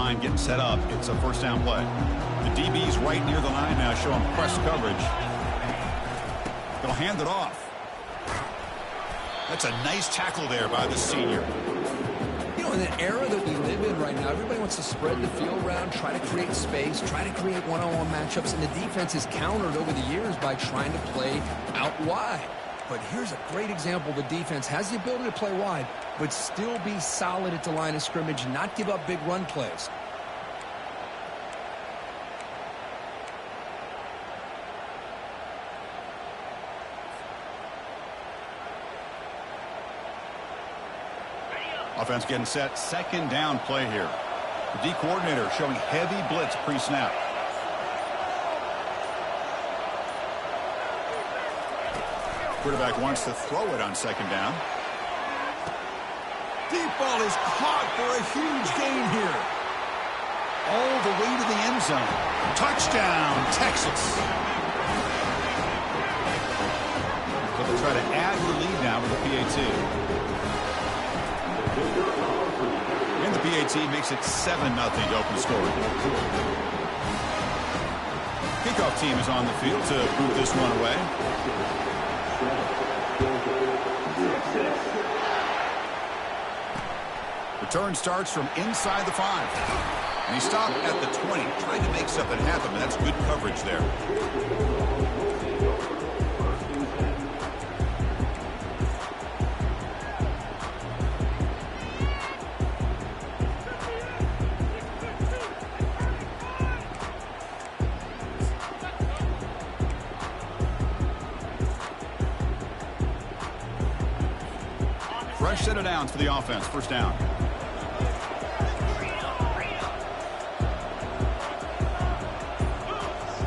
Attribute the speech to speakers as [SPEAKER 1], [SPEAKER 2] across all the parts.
[SPEAKER 1] line getting set up. It's a first down play. The DB's right near the line now, showing press coverage. They'll hand it off. That's a nice tackle there by the senior.
[SPEAKER 2] You know, in the era that we live in right now, everybody wants to spread the field around, try to create space, try to create one-on-one matchups, and the defense is countered over the years by trying to play out wide. But here's a great example. The defense has the ability to play wide, but still be solid at the line of scrimmage and not give up big run plays.
[SPEAKER 1] Offense getting set. Second down play here. The D coordinator showing heavy blitz pre-snap. Quarterback wants to throw it on second down. Deep ball is caught for a huge gain here. All the way to the end zone. Touchdown, Texas. So they'll try to add the lead now with the PAT. And the PAT makes it 7-0 to open scoring. Kickoff team is on the field to move this one away. Return starts from inside the 5. And he stopped at the 20, trying to make something happen, and that's good coverage there. Fresh set of downs for the offense. First down.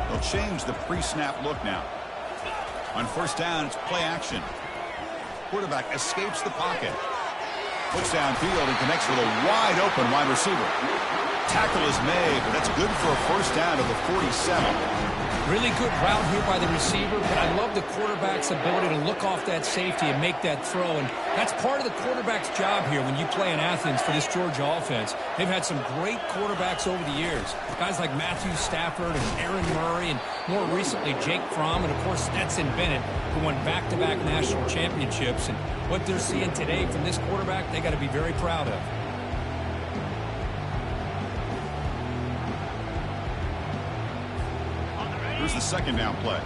[SPEAKER 1] They'll change the pre-snap look now. On first down, it's play action. Quarterback escapes the pocket. Looks downfield and connects with a wide open wide receiver. Tackle is made, but that's good for a first down to the 47.
[SPEAKER 2] Really good route here by the receiver, but I love the quarterback's ability to look off that safety and make that throw. And that's part of the quarterback's job here when you play in Athens for this Georgia offense. They've had some great quarterbacks over the years. Guys like Matthew Stafford and Aaron Murray, and more recently Jake Fromm, and of course Stetson Bennett, who won back-to-back national championships. And what they're seeing today from this quarterback, they got to be very proud of.
[SPEAKER 1] Here's the second down play.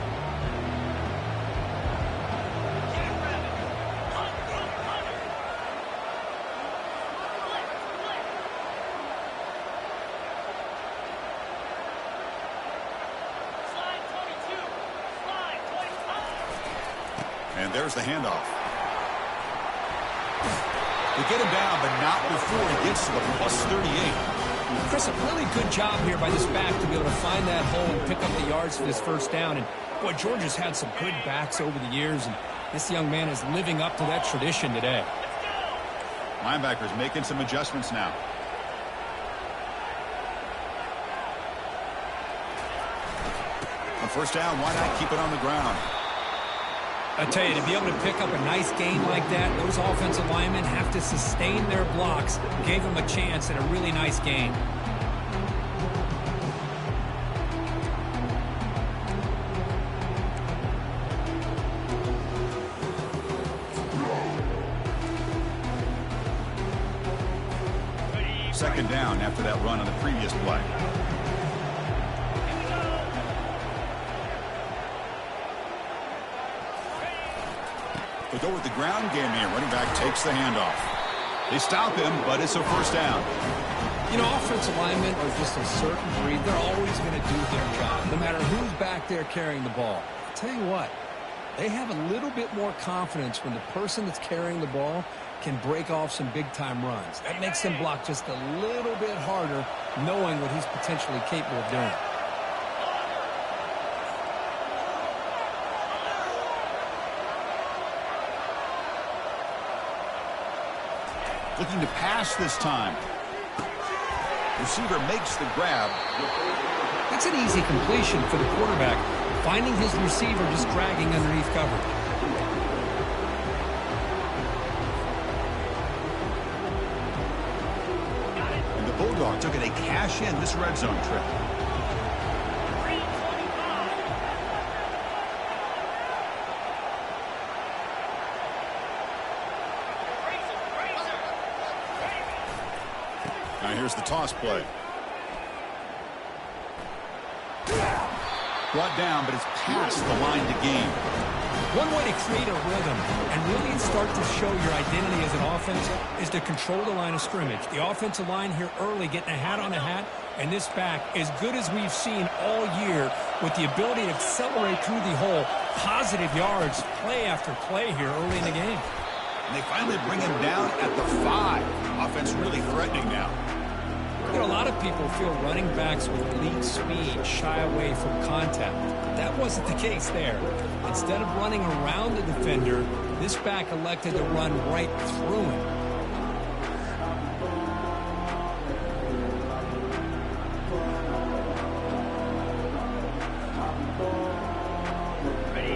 [SPEAKER 1] And there's the handoff. They get him down, but not before he gets to the plus 38.
[SPEAKER 2] Chris, a really good job here by this back to be able to find that hole and pick up the yards for this first down. And, boy, Georgia's had some good backs over the years, and this young man is living up to that tradition today.
[SPEAKER 1] Linebackers making some adjustments now. On first down, why not keep it on the ground?
[SPEAKER 2] I tell you, to be able to pick up a nice gain like that, those offensive linemen have to sustain their blocks. Gave them a chance at a really nice gain.
[SPEAKER 1] Second down after that run on the previous play. They go with the ground game here. Running back takes the handoff. They stop him, but it's a first down.
[SPEAKER 2] You know, offensive linemen are just a certain breed. They're always going to do their job, no matter who's back there carrying the ball. I'll tell you what, they have a little bit more confidence when the person that's carrying the ball can break off some big-time runs. That makes them block just a little bit harder, knowing what he's potentially capable of doing.
[SPEAKER 1] Looking to pass this time. Receiver makes the grab.
[SPEAKER 2] That's an easy completion for the quarterback, finding his receiver just dragging underneath cover.
[SPEAKER 1] And the Bulldogs looking to cash in this red zone trip. Now here's the toss play. Brought down, but it's past the line to gain.
[SPEAKER 2] One way to create a rhythm and really start to show your identity as an offense is to control the line of scrimmage. The offensive line here early getting a hat on a hat, and this back, as good as we've seen all year, with the ability to accelerate through the hole, positive yards, play after play here early in the game.
[SPEAKER 1] And they finally bring him down at the 5. Offense really threatening now.
[SPEAKER 2] You know, a lot of people feel running backs with elite speed shy away from contact. That wasn't the case there. Instead of running around the defender, this back elected to run right through him.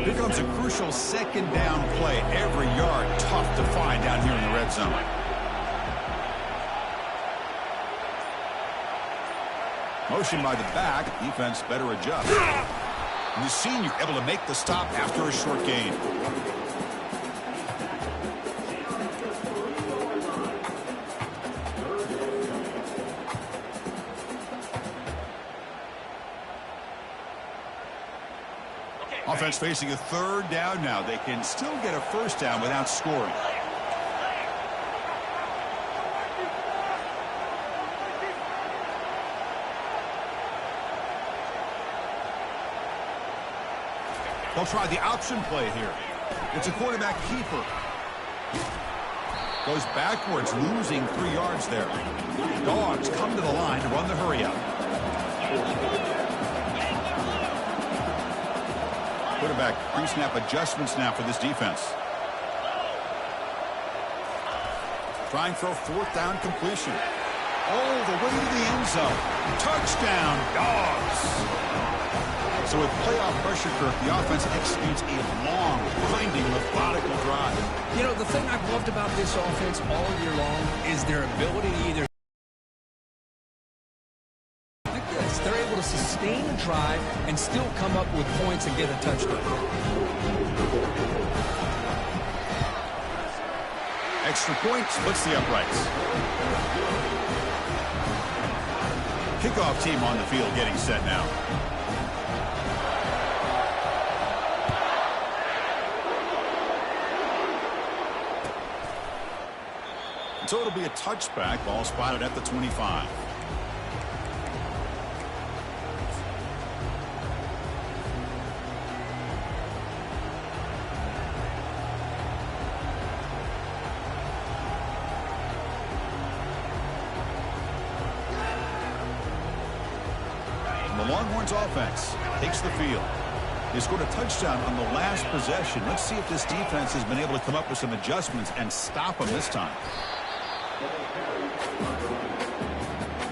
[SPEAKER 1] Here comes a crucial second down play. Every yard tough to find down here in the red zone. Motion by the back. Defense better adjust. And the senior able to make the stop after a short gain. Offense facing a third down now. They can still get a first down without scoring. They'll try the option play here. It's a quarterback keeper. Goes backwards, losing 3 yards there. Dogs come to the line to run the hurry up. Quarterback pre-snap adjustments now for this defense. Trying for a 4th down completion. All the way to the end zone. Touchdown, Dogs. So with playoff pressure, Kirk, the offense executes a long, winding, methodical drive.
[SPEAKER 2] You know, the thing I've loved about this offense all year long is their ability to either like this. They're able to sustain a drive and still come up with points and get a touchdown.
[SPEAKER 1] Extra point splits the uprights. Kickoff team on the field getting set now. So it'll be a touchback. Ball spotted at the 25. And the Longhorns offense takes the field. They scored a touchdown on the last possession. Let's see if this defense has been able to come up with some adjustments and stop them this time.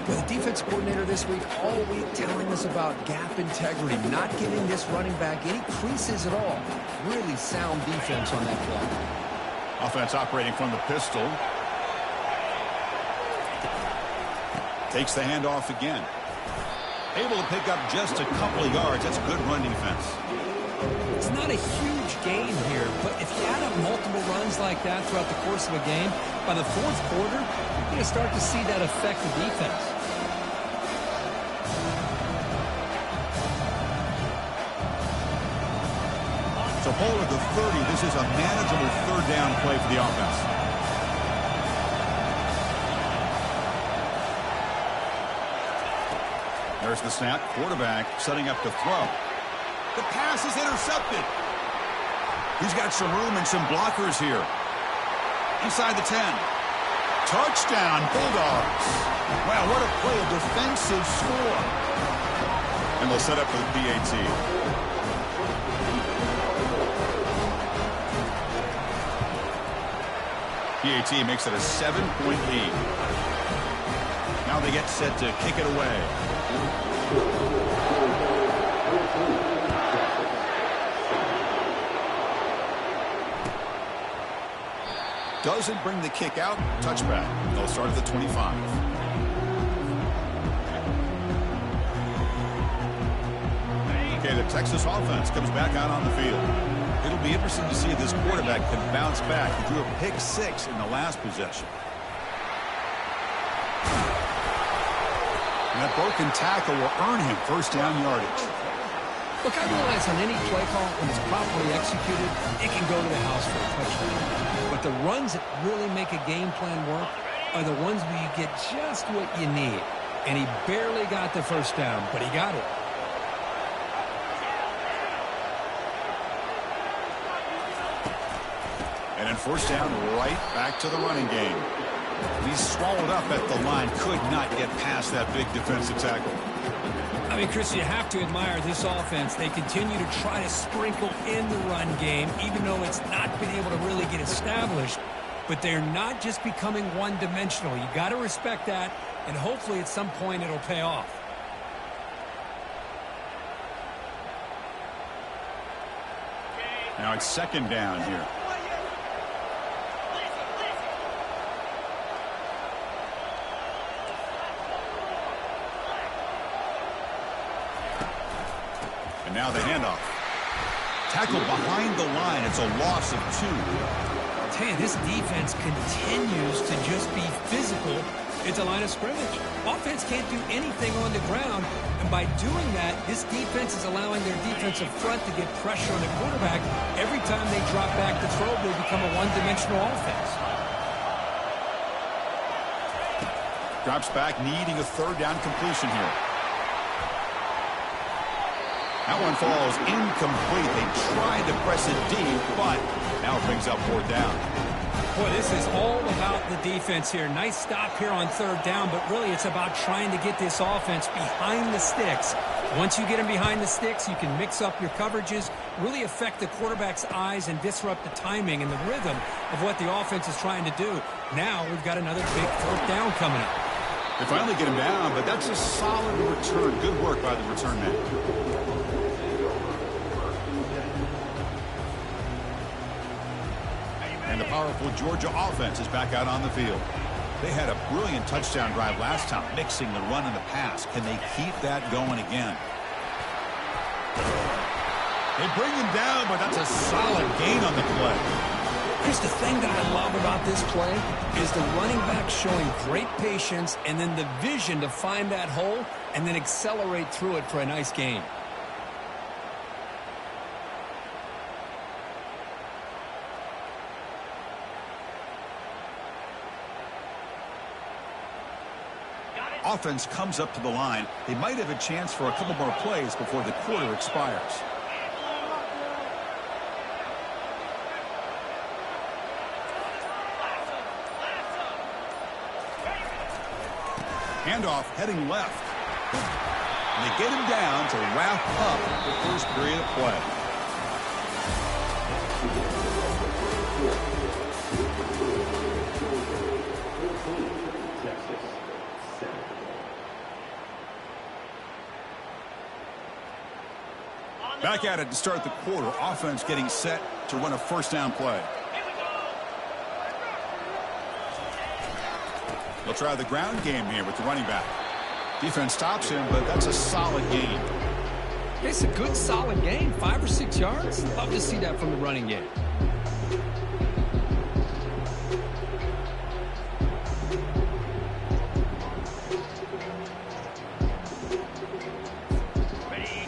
[SPEAKER 2] Well, the defense coordinator this week all week telling us about gap integrity, not giving this running back any creases at all. Really sound defense on that play.
[SPEAKER 1] Offense operating from the pistol. Takes the handoff again. Able to pick up just a couple of yards. That's good run defense.
[SPEAKER 2] It's not a huge gain here, but if you add up multiple runs like that throughout the course of a game, by the 4th quarter, you're going to start to see that affect the defense.
[SPEAKER 1] So ball at the 30. This is a manageable 3rd down play for the offense. There's the snap. Quarterback setting up to throw. The pass is intercepted. He's got some room and some blockers here. Inside the 10. Touchdown, Bulldogs. Wow, what a play, a defensive score. And they'll set up for the PAT. PAT makes it a 7-point lead. Now they get set to kick it away. Doesn't bring the kick out. Touchback. They'll start at the 25. Okay, the Texas offense comes back out on the field. It'll be interesting to see if this quarterback can bounce back. He threw a pick 6 in the last possession. And that broken tackle will earn him first down yardage.
[SPEAKER 2] Look, I realize on any play call, when it's properly executed, it can go to the house for a touchdown. But the runs that really make a game plan work are the ones where you get just what you need. And he barely got the first down, but he got it.
[SPEAKER 1] And then first down, right back to the running game. He's swallowed up at the line. Could not get past that big defensive tackle.
[SPEAKER 2] I mean, Chris, you have to admire this offense. They continue to try to sprinkle in the run game, even though it's not been able to really get established. But they're not just becoming one-dimensional. You got to respect that, and hopefully at some point it'll pay off.
[SPEAKER 1] Now it's second down here. And now the handoff. Tackled behind the line. It's a loss of 2.
[SPEAKER 2] I'll tell you, this defense continues to just be physical at the line of scrimmage. Offense can't do anything on the ground, and by doing that, this defense is allowing their defensive front to get pressure on the quarterback. Every time they drop back to throw, they become a one-dimensional offense.
[SPEAKER 1] Drops back, needing a third down completion here. That one falls incomplete. They tried to press it deep, but now it brings up fourth down.
[SPEAKER 2] Boy, this is all about the defense here. Nice stop here on third down, but really it's about trying to get this offense behind the sticks. Once you get them behind the sticks, you can mix up your coverages, really affect the quarterback's eyes and disrupt the timing and the rhythm of what the offense is trying to do. Now we've got another big fourth down coming up.
[SPEAKER 1] They finally get him down, but that's a solid return. Good work by the return man. And the powerful Georgia offense is back out on the field. They had a brilliant touchdown drive last time, mixing the run and the pass. Can they keep that going again? They bring him down, but that's a solid gain on the play.
[SPEAKER 2] Chris, the thing that I love about this play is the running back showing great patience and then the vision to find that hole and then accelerate through it for a nice gain.
[SPEAKER 1] Offense comes up to the line. They might have a chance for a couple more plays before the quarter expires. Handoff heading left. And they get him down to wrap up the first period of play. Back at it to start the quarter. Offense getting set to run a first down play. They'll try the ground game here with the running back. Defense stops him, but that's a solid gain.
[SPEAKER 2] It's a good, solid gain. 5 or 6 yards. Love to see that from the running game.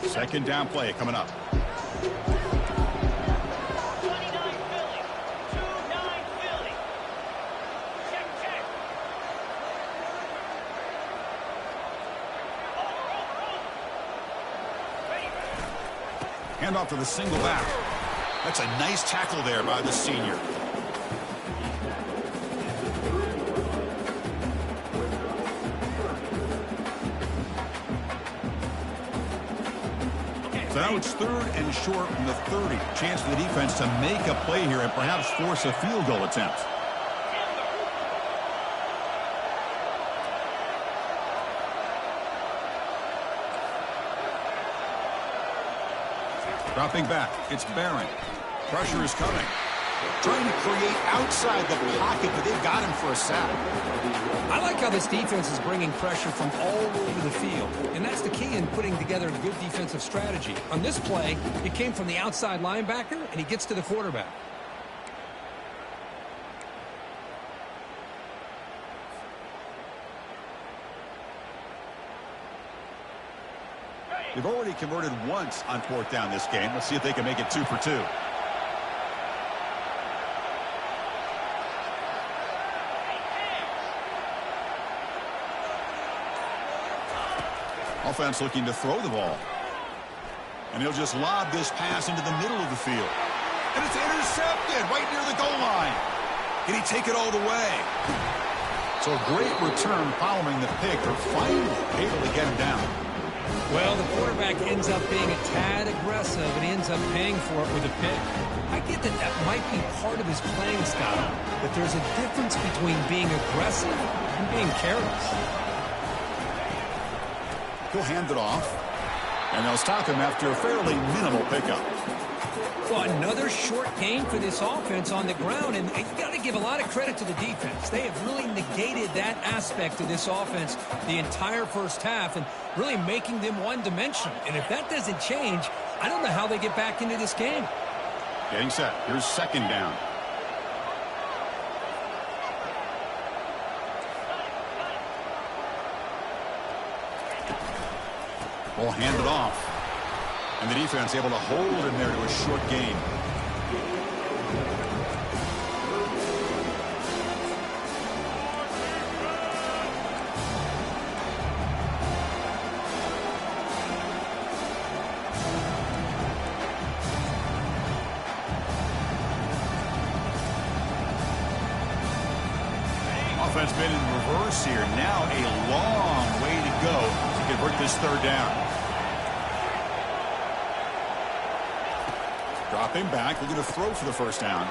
[SPEAKER 1] Second down play coming up. Handoff to the single back. That's a nice tackle there by the senior. So now it's third and short from the 30. Chance for the defense to make a play here and perhaps force a field goal attempt. Dropping back, it's Barron. Pressure is coming. Trying to create outside the pocket, but they've got him for a sack.
[SPEAKER 2] I like how this defense is bringing pressure from all over the field, and that's the key in putting together a good defensive strategy. On this play, it came from the outside linebacker, and he gets to the quarterback.
[SPEAKER 1] They've already converted once on 4th down this game. Let's see if they can make it 2 for 2. Offense looking to throw the ball. And he'll just lob this pass into the middle of the field. And it's intercepted right near the goal line. Can he take it all the way? So a great return following the pick. They're finally able to get him down.
[SPEAKER 2] Well, the quarterback ends up being a tad aggressive, and he ends up paying for it with a pick. I get that that might be part of his playing style, but there's a difference between being aggressive and being careless.
[SPEAKER 1] He'll hand it off, and they'll stop him after a fairly minimal pickup.
[SPEAKER 2] Well, another short gain for this offense on the ground, and you got to give a lot of credit to the defense. They have really negated that aspect of this offense the entire first half and really making them one-dimensional. And if that doesn't change, I don't know how they get back into this game.
[SPEAKER 1] Getting set. Here's 2nd down. Ball handed off. And the defense able to hold him there to a short gain. Offense been in reverse here. Now a long way to go to convert this 3rd down. Dropping back, looking to throw for the 1st down.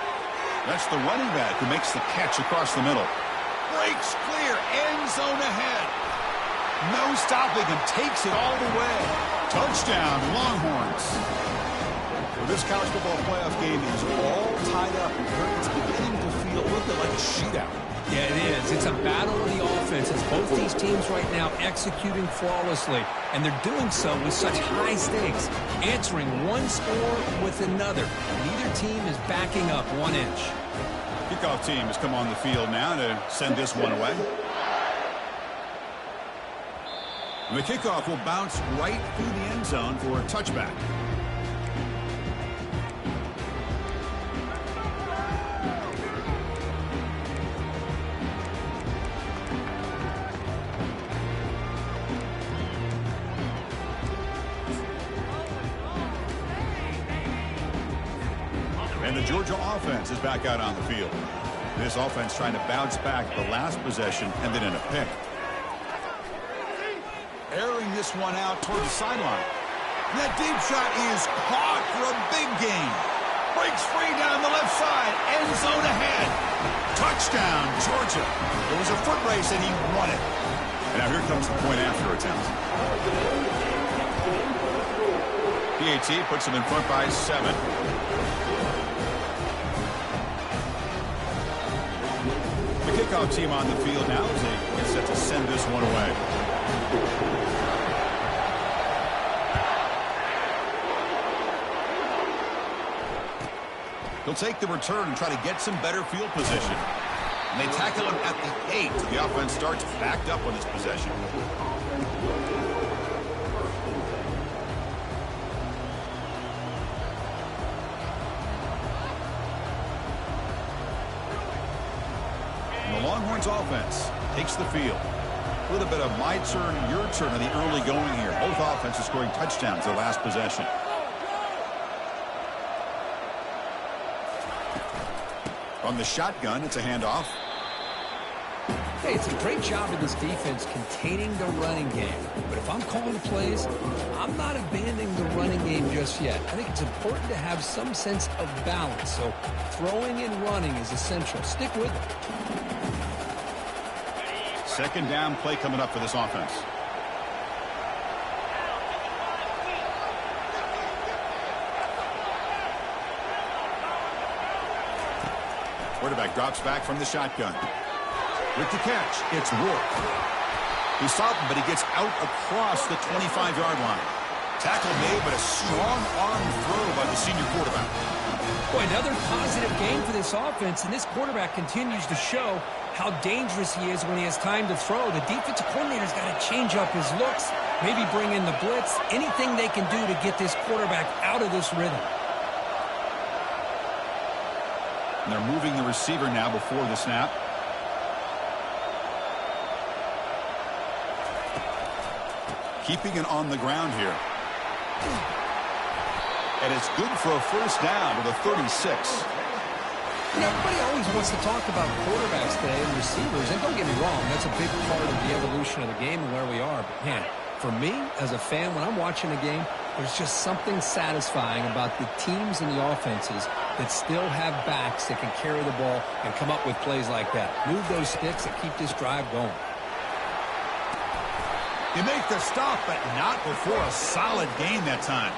[SPEAKER 1] That's the running back who makes the catch across the middle. Breaks clear, end zone ahead. No stopping him, takes it all the way. Touchdown, Longhorns. Well, this college football playoff game is all tied up. It's beginning to feel a little bit like a shootout.
[SPEAKER 2] Yeah, it is. It's a battle of the offenses. Both these teams right now executing flawlessly, and they're doing so with such high stakes, answering one score with another. Neither team is backing up 1 inch.
[SPEAKER 1] Kickoff team has come on the field now to send this one away. And the kickoff will bounce right through the end zone for a touchback. And the Georgia offense is back out on the field. This offense trying to bounce back the last possession and then in a pick. Airing this one out toward the sideline. And that deep shot is caught for a big gain. Breaks free down the left side. End zone ahead. Touchdown, Georgia. It was a foot race and he won it. And now here comes the point after attempt. PAT puts him in front by 7. The kickoff team on the field now as they get set to send this one away. He'll take the return and try to get some better field position. And they tackle him at the 8. The offense starts backed up on this possession. And the Longhorns offense takes the field. A little bit of my turn, your turn in the early going here. Both offenses scoring touchdowns their last possession. From the shotgun, it's a handoff.
[SPEAKER 2] Hey, it's a great job of this defense containing the running game. But if I'm calling the plays, I'm not abandoning the running game just yet. I think it's important to have some sense of balance. So throwing and running is essential. Stick with it.
[SPEAKER 1] Second down play coming up for this offense. Drops back from the shotgun. With the catch, it's Rourke. He stopped him, but he gets out across the 25-yard line. Tackle made, but a strong arm throw by the senior quarterback.
[SPEAKER 2] Boy, another positive game for this offense, and this quarterback continues to show how dangerous he is when he has time to throw. The defensive coordinator's got to change up his looks, maybe bring in the blitz, anything they can do to get this quarterback out of this rhythm.
[SPEAKER 1] And they're moving the receiver now before the snap. Keeping it on the ground here. And it's good for a first down to the 36.
[SPEAKER 2] You know, everybody always wants to talk about quarterbacks today and receivers, and don't get me wrong, that's a big part of the evolution of the game and where we are. But, man, for me, as a fan, when I'm watching a game, there's just something satisfying about the teams and the offenses that still have backs that can carry the ball and come up with plays like that. Move those sticks and keep this drive going.
[SPEAKER 1] You make the stop, but not before a solid gain that time.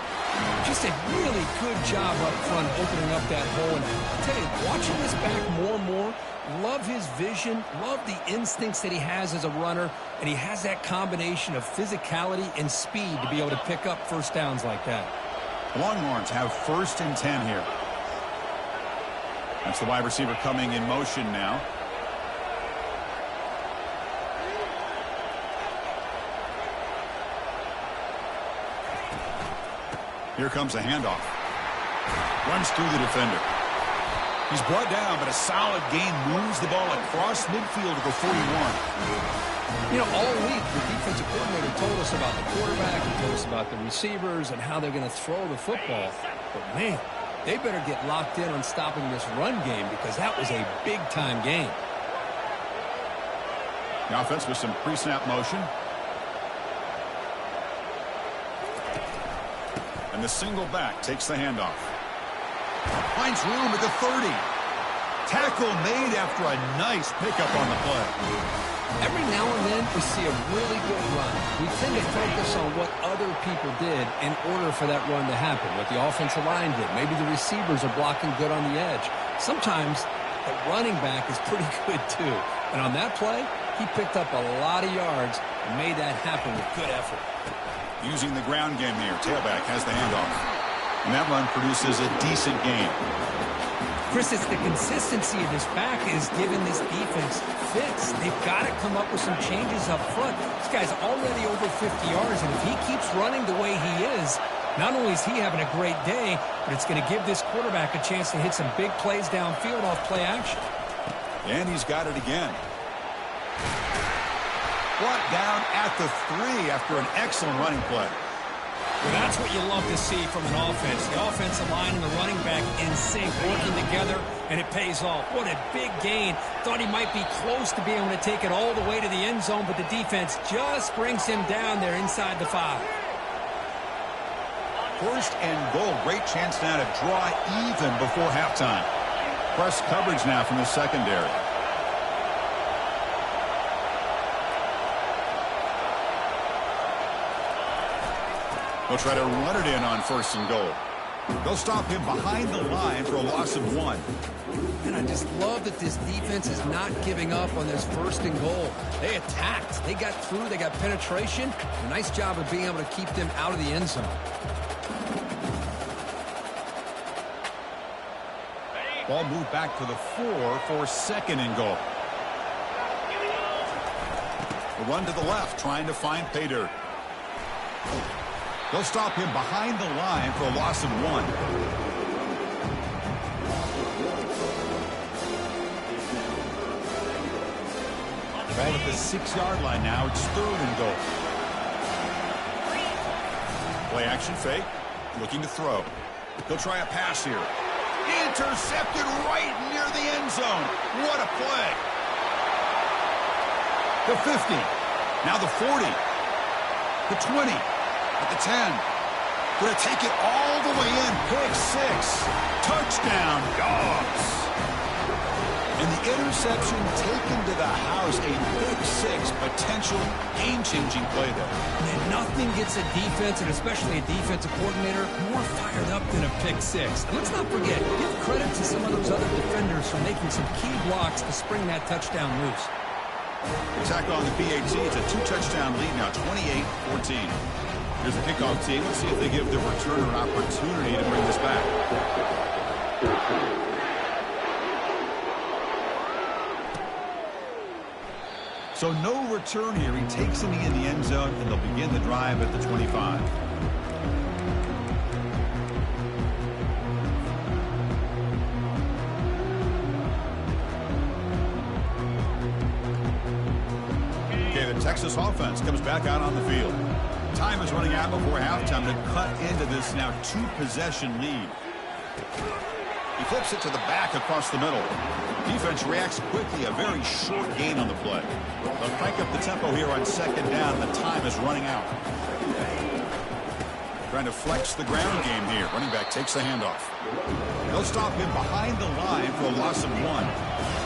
[SPEAKER 2] Just a really good job up front opening up that hole. And I'll tell you, watching this back more and more, love his vision, love the instincts that he has as a runner, and he has that combination of physicality and speed to be able to pick up first downs like that.
[SPEAKER 1] Longhorns have 1st and 10 here. That's the wide receiver coming in motion now. Here comes a handoff. Runs through the defender. He's brought down, but a solid gain moves the ball across midfield to the 41.
[SPEAKER 2] You know, all week, the defensive coordinator told us about the quarterback, he told us about the receivers and how they're going to throw the football. But, man, they better get locked in on stopping this run game because that was a big-time game.
[SPEAKER 1] The offense with some pre-snap motion. And the single back takes the handoff. Finds room at the 30. Tackle made after a nice pickup on the play.
[SPEAKER 2] Every now and then we see a really good run. We tend to focus on what other people did in order for that run to happen. What the offensive line did. Maybe the receivers are blocking good on the edge. Sometimes the running back is pretty good too. And on that play, he picked up a lot of yards and made that happen with good effort.
[SPEAKER 1] Using the ground game here. Tailback has the handoff. And that run produces a decent gain.
[SPEAKER 2] Chris, it's the consistency of this back is giving this defense fits. They've got to come up with some changes up front. This guy's already over 50 yards, and if he keeps running the way he is, not only is he having a great day, but it's going to give this quarterback a chance to hit some big plays downfield off play action.
[SPEAKER 1] And he's got it again. Brought down at the 3 after an excellent running play.
[SPEAKER 2] Well, that's what you love to see from an offense. The offensive line and the running back in sync, working together, and it pays off. What a big gain. Thought he might be close to being able to take it all the way to the end zone, but the defense just brings him down there inside the 5.
[SPEAKER 1] 1st and goal. Great chance now to draw even before halftime. Press coverage now from the secondary. They'll try to run it in on 1st and goal. They'll stop him behind the line for a loss of 1.
[SPEAKER 2] And I just love that this defense is not giving up on this 1st and goal. They attacked. They got through. They got penetration. A nice job of being able to keep them out of the end zone.
[SPEAKER 1] Ball moved back to the 4 for 2nd and goal. A run to the left, trying to find pay dirt. They'll stop him behind the line for a loss of 1. Ball at the 6-yard line now. It's 3rd and goal. Play action fake. Looking to throw. He'll try a pass here. Intercepted right near the end zone. What a play. The 50. Now the 40. The 20. At the 10. Going to take it all the way in. Pick 6. Touchdown, Dogs. And the interception taken to the house. A pick 6, but Potential game-changing play there.
[SPEAKER 2] And nothing gets a defense, and especially a defensive coordinator, more fired up than a pick six. And let's not forget, give credit to some of those other defenders for making some key blocks to spring that touchdown loose.
[SPEAKER 1] Attack on the PAT. It's a 2-touchdown lead now, 28-14. Here's the kickoff team. Let's see if they give the returner an opportunity to bring this back. So no return here. He takes him in the end zone, and they'll begin the drive at the 25. Okay, the Texas offense comes back out on the field. Time is running out before halftime to cut into this now 2-possession lead. He flips it to the back across the middle. Defense reacts quickly. A very short gain on the play. They'll crank up the tempo here on second down. The time is running out. Trying to flex the ground game here. Running back takes the handoff. They'll stop him behind the line for a loss of 1.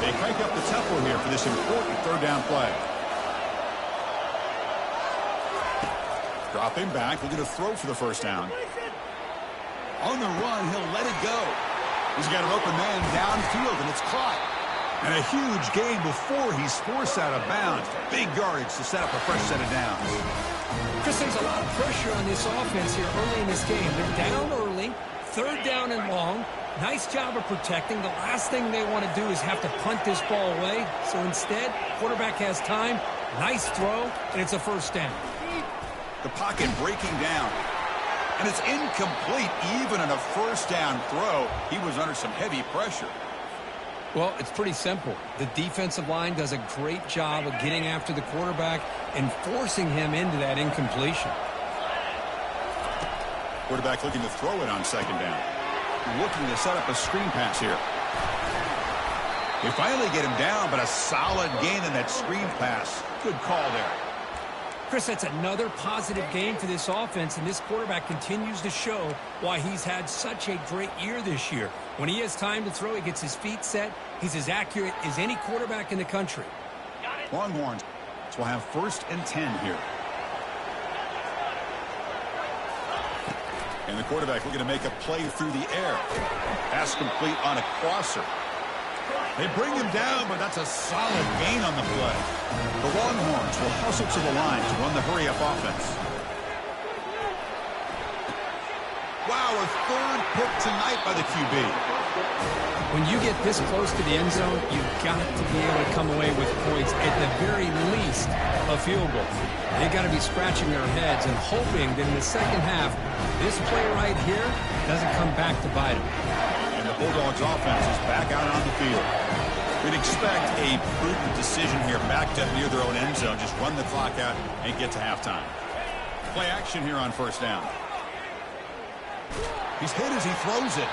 [SPEAKER 1] They crank up the tempo here for this important third down play. Drop him back. Looking to throw for the first down. On the run, he'll let it go. He's got an open man downfield, and it's caught. And a huge gain before he's forced out of bounds. Big yardage to set up a fresh set of downs.
[SPEAKER 2] Chris, there's a lot of pressure on this offense here early in this game. They're down early, third down and long. Nice job of protecting. The last thing they want to do is have to punt this ball away. So instead, quarterback has time. Nice throw, and it's a first down.
[SPEAKER 1] The pocket breaking down. And it's incomplete. Even in a first down throw, he was under some heavy pressure.
[SPEAKER 2] Well, it's pretty simple. The defensive line does a great job of getting after the quarterback and forcing him into that incompletion.
[SPEAKER 1] Quarterback looking to throw it on second down. Looking to set up a screen pass here. They finally get him down, but a solid gain in that screen pass. Good call there.
[SPEAKER 2] Chris, that's another positive game for this offense, and this quarterback continues to show why he's had such a great year this year. When he has time to throw, he gets his feet set. He's as accurate as any quarterback in the country.
[SPEAKER 1] Longhorns will have 1st and 10 here. And the quarterback looking to make a play through the air. Pass complete on a crosser. They bring him down, but that's a solid gain on the play. The Longhorns will hustle to the line to run the hurry-up offense. Wow, a third pick tonight by the QB.
[SPEAKER 2] When you get this close to the end zone, you've got to be able to come away with points, at the very least, a field goal. They've got to be scratching their heads and hoping that in the second half, this play right here doesn't come back to bite them.
[SPEAKER 1] And the Bulldogs offense is back out on the field. We'd expect a prudent decision here, backed up near their own end zone. Just run the clock out and get to halftime. Play action here on first down. He's hit as he throws it.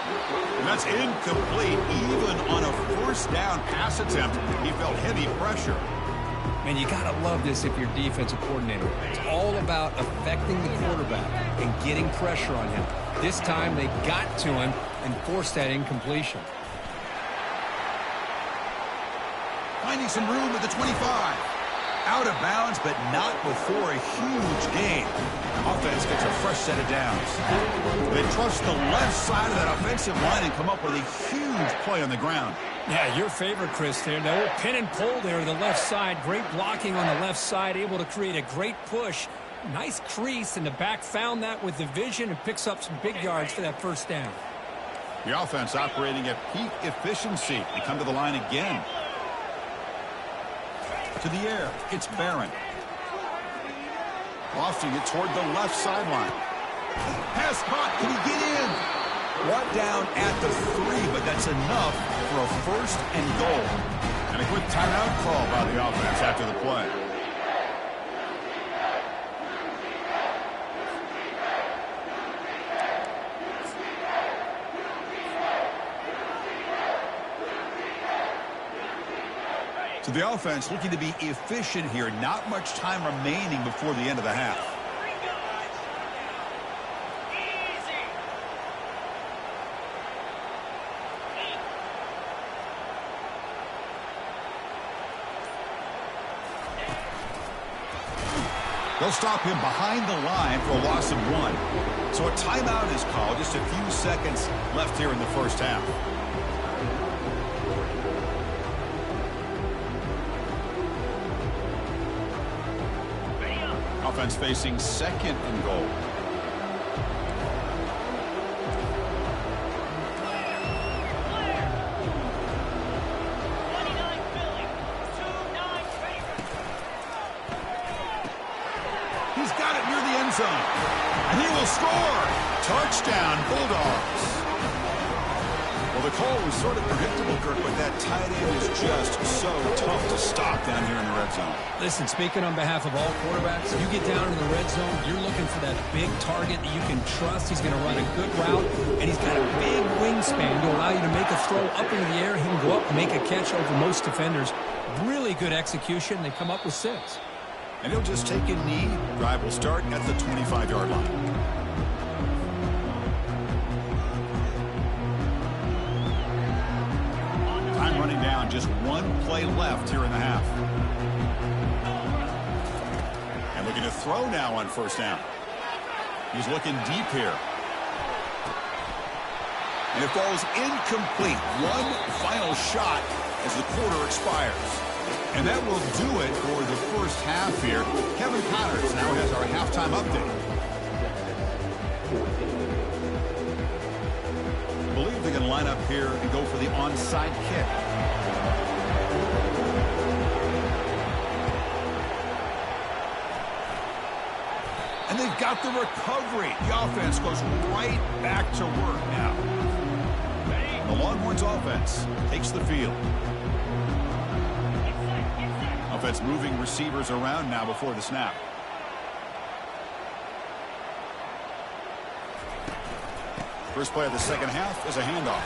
[SPEAKER 1] And that's incomplete. Even on a first down pass attempt, he felt heavy pressure.
[SPEAKER 2] And you got to love this if you're defensive coordinator. It's all about affecting the quarterback and getting pressure on him. This time they got to him and forced that incompletion.
[SPEAKER 1] Finding some room at the 25. Out of bounds, but not before a huge gain. Offense gets a fresh set of downs. They trust the left side of that offensive line and come up with a huge play on the ground.
[SPEAKER 2] Yeah, your favorite, Chris, there. The old pin and pull there to the left side. Great blocking on the left side, able to create a great push. Nice crease, and the back found that with the vision and picks up some big yards for that first down.
[SPEAKER 1] The offense operating at peak efficiency. They come to the line again. To the air, it's Barron. Lofting it toward the left sideline. Pass caught, can he get in? Brought down at the 3, but that's enough for a first and goal. And a quick timeout call by the offense after the play. So the offense looking to be efficient here. Not much time remaining before the end of the half. They'll stop him behind the line for a loss of 1. So a timeout is called. Just a few seconds left here in the first half. Offense facing 2nd and goal. He's got it near the end zone. And he will score. Touchdown, Bulldogs. Well, the call was sort of predictable, Kirk, but that tight end is just so tough to stop down here in the red zone.
[SPEAKER 2] Listen, speaking on behalf of all quarterbacks, you get down in the red zone, you're looking for that big target that you can trust. He's going to run a good route, and he's got a big wingspan to allow you to make a throw up into the air. He can go up and make a catch over most defenders. Really good execution. They come up with 6.
[SPEAKER 1] And he'll just take a knee. Drive will start at the 25-yard line. Time running down. Just 1 play left here in the half. And looking to throw now on first down. He's looking deep here. And it falls incomplete. One final shot as the quarter expires. And that will do it for the first half here. Kevin Connors now has our halftime update. I believe they can line up here and go for the onside kick. And they've got the recovery. The offense goes right back to work now. The Longhorns offense takes the field. Offense moving receivers around now before the snap. First play of the second half is a handoff.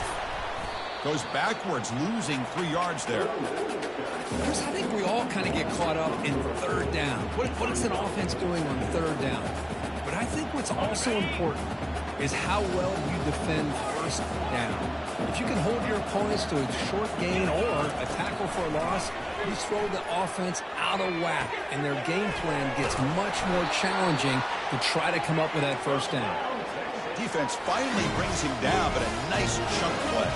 [SPEAKER 1] Goes backwards, losing 3 yards there.
[SPEAKER 2] I think we all kind of get caught up in 3rd down. What is an offense doing on 3rd down? But I think what's also important is how well you defend 1st down. If you can hold your opponents to a short gain or a tackle for a loss, you throw the offense out of whack, and their game plan gets much more challenging to try to come up with that 1st down.
[SPEAKER 1] Defense finally brings him down, but a nice chunk play.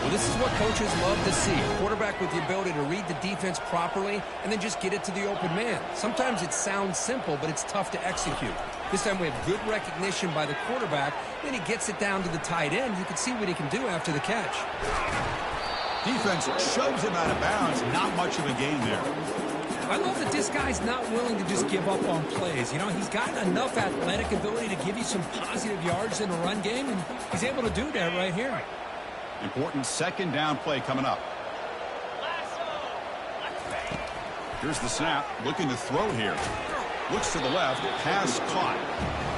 [SPEAKER 2] Well, this is what coaches love to see. A quarterback with the ability to read the defense properly and then just get it to the open man. Sometimes it sounds simple, but it's tough to execute. This time we have good recognition by the quarterback. Then he gets it down to the tight end. You can see what he can do after the catch.
[SPEAKER 1] Defense shoves him out of bounds. Not much of a gain there.
[SPEAKER 2] I love that this guy's not willing to just give up on plays. You know, he's got enough athletic ability to give you some positive yards in the run game, and he's able to do that right here.
[SPEAKER 1] Important 2nd down play coming up. Here's the snap. Looking to throw here. Looks to the left. Pass caught.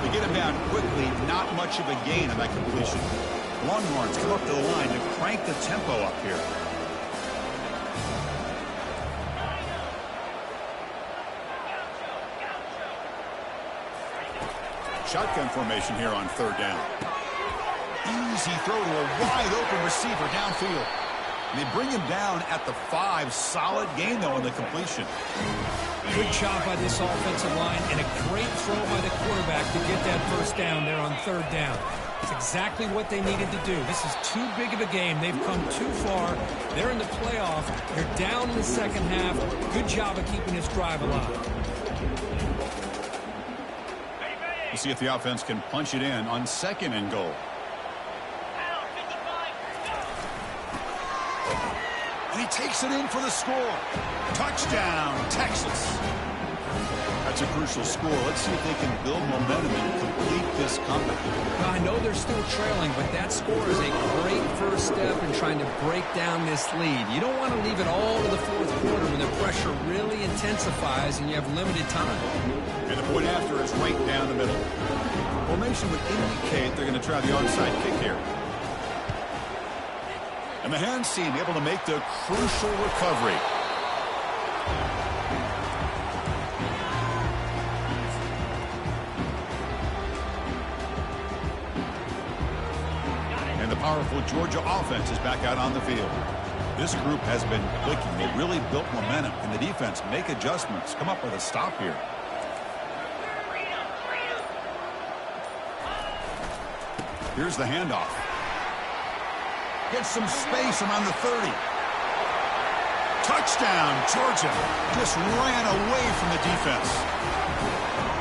[SPEAKER 1] They get him down quickly. Not much of a gain on that completion. Longhorns come up to the line to crank the tempo up here. Shotgun formation here on 3rd down. Easy throw to a wide-open receiver downfield. And they bring him down at the 5. Solid gain, though, on the completion.
[SPEAKER 2] Good job by this offensive line, and a great throw by the quarterback to get that 1st down there on 3rd down. It's exactly what they needed to do. This is too big of a game. They've come too far. They're in the playoff. They're down in the 2nd half. Good job of keeping this drive alive.
[SPEAKER 1] We'll see if the offense can punch it in on 2nd and goal. And he takes it in for the score. Touchdown, Texas. That's a crucial score. Let's see if they can build momentum and complete this comeback.
[SPEAKER 2] Well, I know they're still trailing, but that score is a great first step in trying to break down this lead. You don't want to leave it all to the 4th quarter when the pressure really intensifies and you have limited time.
[SPEAKER 1] And the point after is right down the middle. Formation would indicate they're going to try the onside kick here. And the hands team able to make the crucial recovery. And the powerful Georgia offense is back out on the field. This group has been clicking. They really built momentum. Can the defense make adjustments? Come up with a stop here. Here's the handoff. Gets some space around the 30. Touchdown, Georgia. Just ran away from the defense.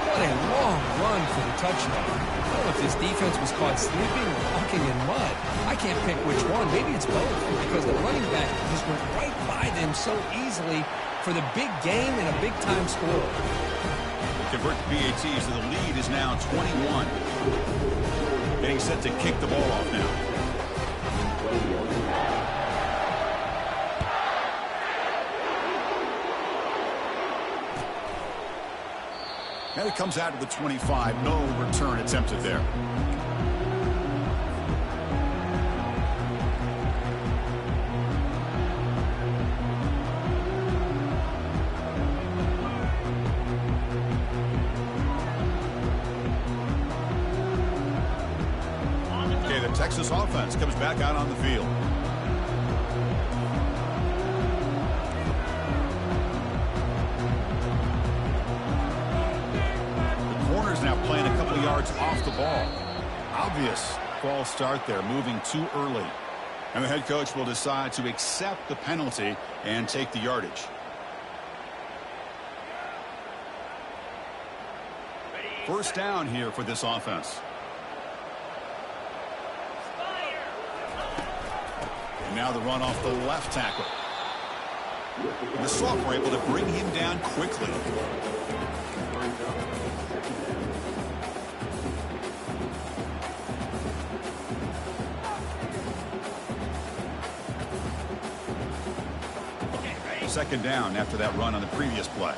[SPEAKER 2] What a long run for the touchdown. I don't know if this defense was caught sleeping or walking in mud. I can't pick which one. Maybe it's both, because the running back just went right by them so easily for the big game and a big-time score.
[SPEAKER 1] Convert the PATs, so the lead is now 21. Getting set to kick the ball off now. And it comes out to the 25. No return attempted there. Okay, the Texas offense comes back out on the field. Now playing a couple of yards off the ball. Obvious false start there, moving too early. And the head coach will decide to accept the penalty and take the yardage. First down here for this offense. And now the run off the left tackle. And the sophomore able to bring him down quickly. Second down after that run on the previous play.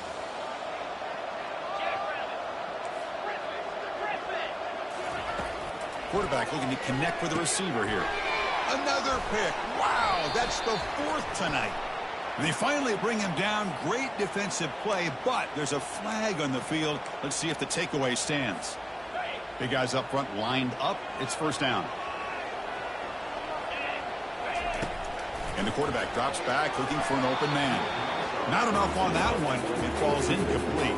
[SPEAKER 1] Quarterback looking to connect with the receiver here. Another pick. Wow, that's the 4th tonight. And they finally bring him down. Great defensive play, but there's a flag on the field. Let's see if the takeaway stands. Big guys up front lined up. It's first down. And the quarterback drops back looking for an open man. Not enough on that one. It falls incomplete.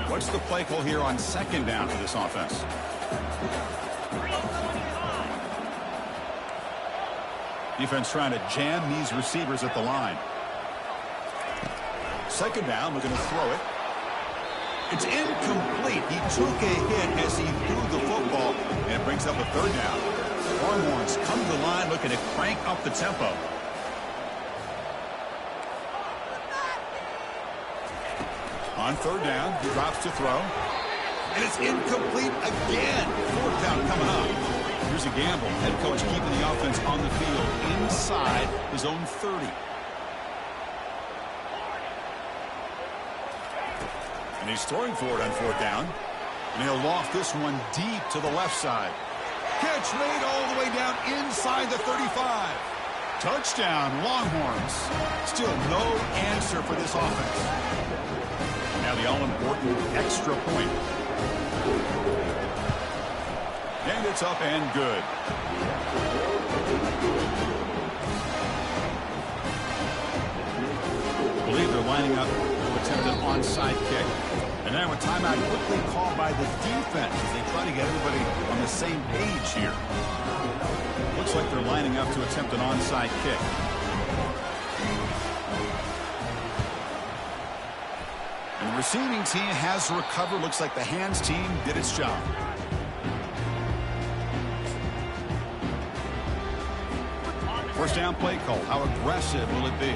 [SPEAKER 1] What's the play call here on second down for this offense? Defense trying to jam these receivers at the line. Second down, we're going to throw it. It's incomplete. He took a hit as he threw the football, and it brings up a third down. Longhorns come to the line looking to crank up the tempo. On third down, he drops to throw. And it's incomplete again. Fourth down coming up. Here's a gamble. Head coach keeping the offense on the field inside his own 30. And he's throwing for it on fourth down. And he'll loft this one deep to the left side. Catch made all the way down inside the 35. Touchdown, Longhorns. Still no answer for this offense. Now the all-important extra point. And it's up and good. I believe they're lining up to attempt an onside kick. And now a timeout quickly called by the defense as they try to get everybody on the same page here. Looks like they're lining up to attempt an onside kick. And the receiving team has recovered. Looks like the hands team did its job. First down play call. How aggressive will it be?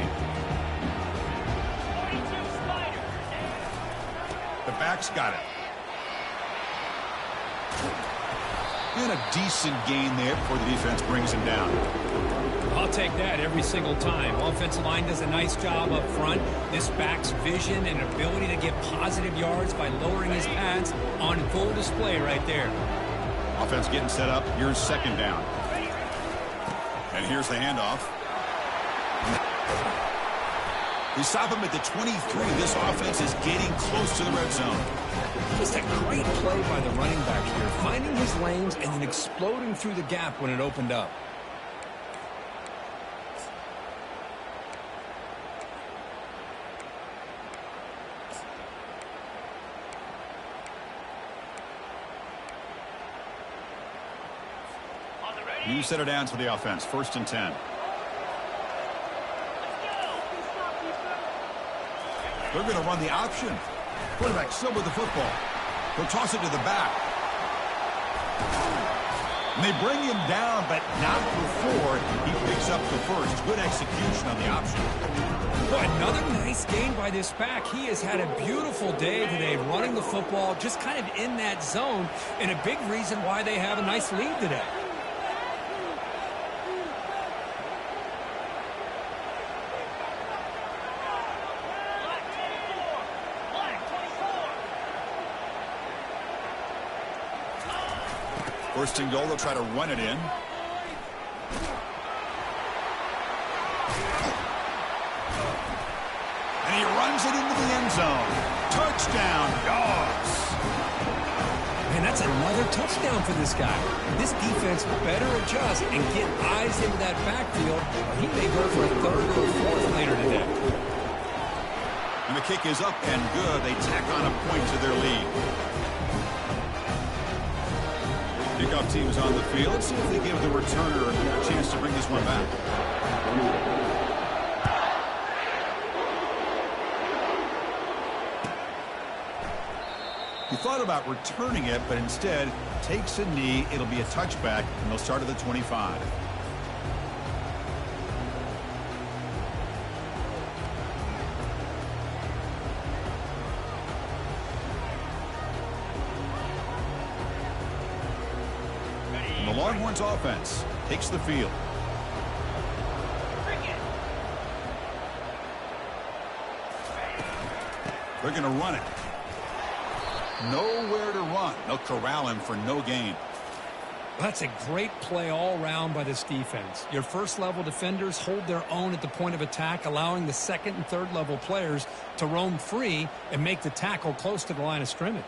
[SPEAKER 1] The back's got it. And a decent gain there before the defense brings him down.
[SPEAKER 2] I'll take that every single time. Offensive line does a nice job up front. This back's vision and ability to get positive yards by lowering his pads on full display right there.
[SPEAKER 1] Offense getting set up. Here's second down. And here's the handoff. We stop him at the 23. This offense is getting close to the red zone.
[SPEAKER 2] Just a great play by the running back here, finding his lanes and then exploding through the gap when it opened up.
[SPEAKER 1] You set it down to the offense. 1st and 10. They're going to run the option. Quarterback still with the football. He'll toss it to the back. And they bring him down, but not before he picks up the first. Good execution on the option.
[SPEAKER 2] Boy, another nice game by this back. He has had a beautiful day today running the football, just kind of in that zone, and a big reason why they have a nice lead today.
[SPEAKER 1] First and goal, they'll try to run it in. And he runs it into the end zone. Touchdown, Dogs.
[SPEAKER 2] Man, that's another touchdown for this guy. This defense better adjust and get eyes into that backfield. He may go for a 3rd or 4th later today.
[SPEAKER 1] And the kick is up and good. They tack on a point to their lead. Kickoff team is on the field. Let's see if they give the returner a chance to bring this one back. He thought about returning it, but instead takes a knee. It'll be a touchback, and they'll start at the 25. The Longhorns offense takes the field. They're going to run it. Nowhere to run. They'll corral him for no gain.
[SPEAKER 2] That's a great play all around by this defense. Your first-level defenders hold their own at the point of attack, allowing the 2nd and 3rd-level players to roam free and make the tackle close to the line of scrimmage.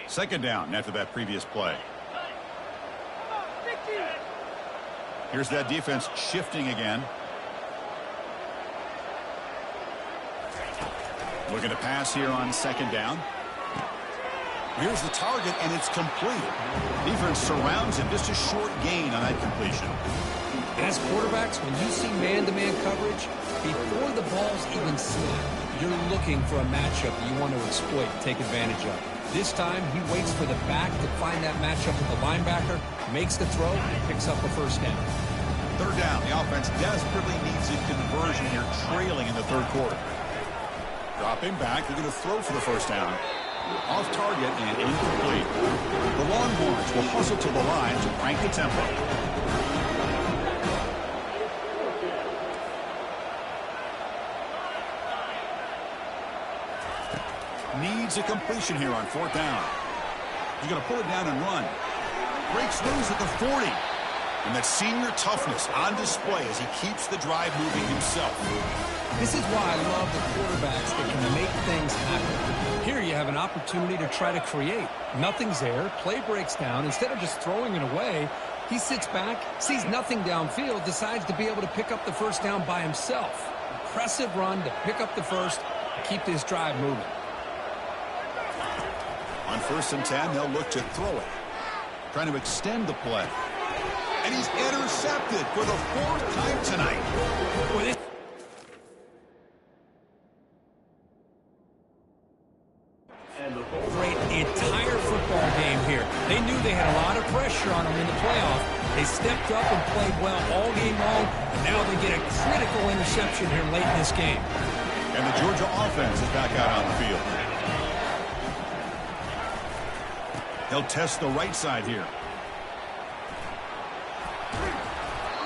[SPEAKER 1] Second down after that previous play. Here's that defense shifting again. Looking to pass here on 2nd down. Here's the target, and it's complete. Defense surrounds him. Just a short gain on that completion.
[SPEAKER 2] As quarterbacks, when you see man-to-man coverage, before the ball's even snapped, you're looking for a matchup you want to exploit, take advantage of. This time, he waits for the back to find that matchup with the linebacker, makes the throw, and picks up the 1st down.
[SPEAKER 1] 3rd down. The offense desperately needs a conversion here, trailing in the 3rd quarter. Dropping back. They're going to throw for the 1st down. Off target and incomplete. The Longhorns will hustle to the line to crank the tempo. Needs a completion here on 4th down. He's going to pull it down and run. Breaks loose at the 40. And that senior toughness on display as he keeps the drive moving himself.
[SPEAKER 2] This is why I love the quarterbacks that can make things happen. Here you have an opportunity to try to create. Nothing's there. Play breaks down. Instead of just throwing it away, he sits back, sees nothing downfield, decides to be able to pick up the 1st down by himself. Impressive run to pick up the 1st and keep this drive moving.
[SPEAKER 1] On 1st and 10, they'll look to throw it. Trying to extend the play. And he's intercepted for the 4th time tonight.
[SPEAKER 2] Great entire football game here. They knew they had a lot of pressure on them in the playoff. They stepped up and played well all game long, and now they get a critical interception here late in this game.
[SPEAKER 1] And the Georgia offense is back out on the field. They'll test the right side here.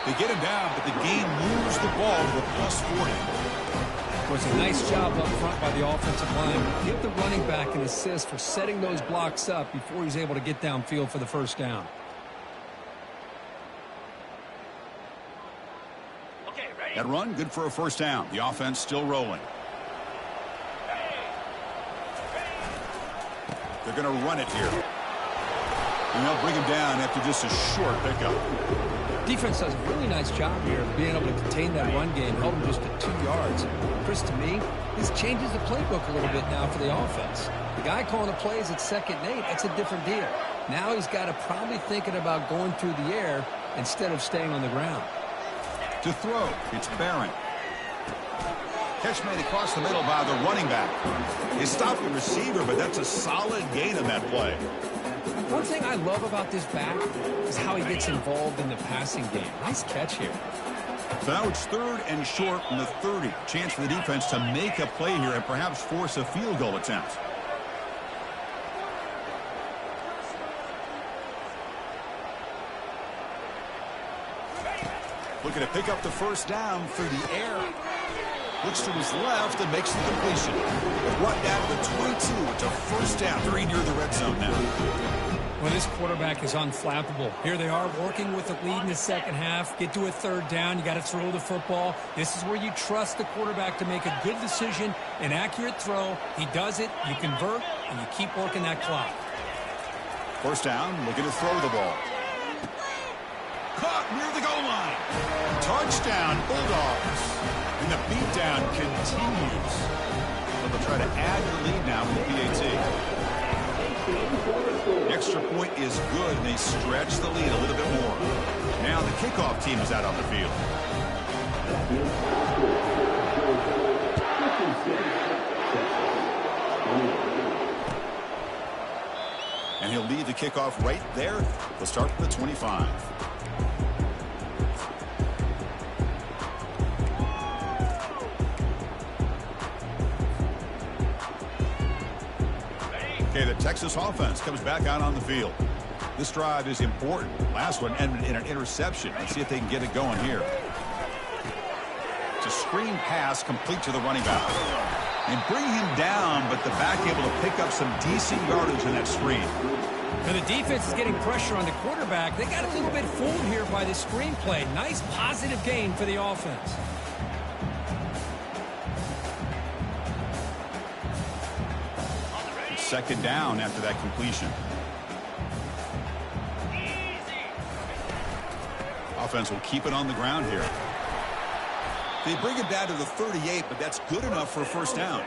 [SPEAKER 1] They get him down, but the game moves the ball to the +40.
[SPEAKER 2] It was a nice job up front by the offensive line. Give the running back an assist for setting those blocks up before he's able to get downfield for the 1st down.
[SPEAKER 1] That run, good for a 1st down. The offense still rolling. They're going to run it here. And they'll bring him down after just a short pickup.
[SPEAKER 2] Defense does a really nice job here of being able to contain that run game, held him just at 2 yards. Chris, to me, this changes the playbook a little bit now for the offense. The guy calling the plays at 2nd and 8, that's a different deal. Now he's got to probably thinking about going through the air instead of staying on the ground.
[SPEAKER 1] To throw, it's Barron. Catch made across the middle by the running back. He stopped the receiver, but that's a solid gain on that play.
[SPEAKER 2] One thing I love about this back is how he gets involved in the passing game. Nice catch here.
[SPEAKER 1] So now it's 3rd and short from the 30. Chance for the defense to make a play here and perhaps force a field goal attempt. Looking to pick up the 1st down through the air. Looks to his left and makes the completion. Brought down to the 22. It's a 1st down, very near the red zone now.
[SPEAKER 2] Well, this quarterback is unflappable. Here they are working with the lead in the 2nd half. Get to a 3rd down. You got to throw the football. This is where you trust the quarterback to make a good decision, an accurate throw. He does it, you convert, and you keep working that clock.
[SPEAKER 1] 1st down, looking to throw the ball. Caught near the goal line. Touchdown, Bulldogs. And the beatdown continues. So they'll try to add the lead now with the PAT. The extra point is good, and they stretch the lead a little bit more. Now the kickoff team is out on the field. And he'll lead the kickoff right there. They'll start from the 25. Okay, the Texas offense comes back out on the field. This drive is important. Last one ended in an interception. Let's see if they can get it going here. It's a screen pass complete to the running back. And bring him down, but the back able to pick up some decent yardage in that screen.
[SPEAKER 2] And the defense is getting pressure on the quarterback. They got a little bit fooled here by the screenplay. Nice positive gain for the offense.
[SPEAKER 1] Second down after that completion. Offense will keep it on the ground here. They bring it down to the 38, but that's good enough for a 1st down.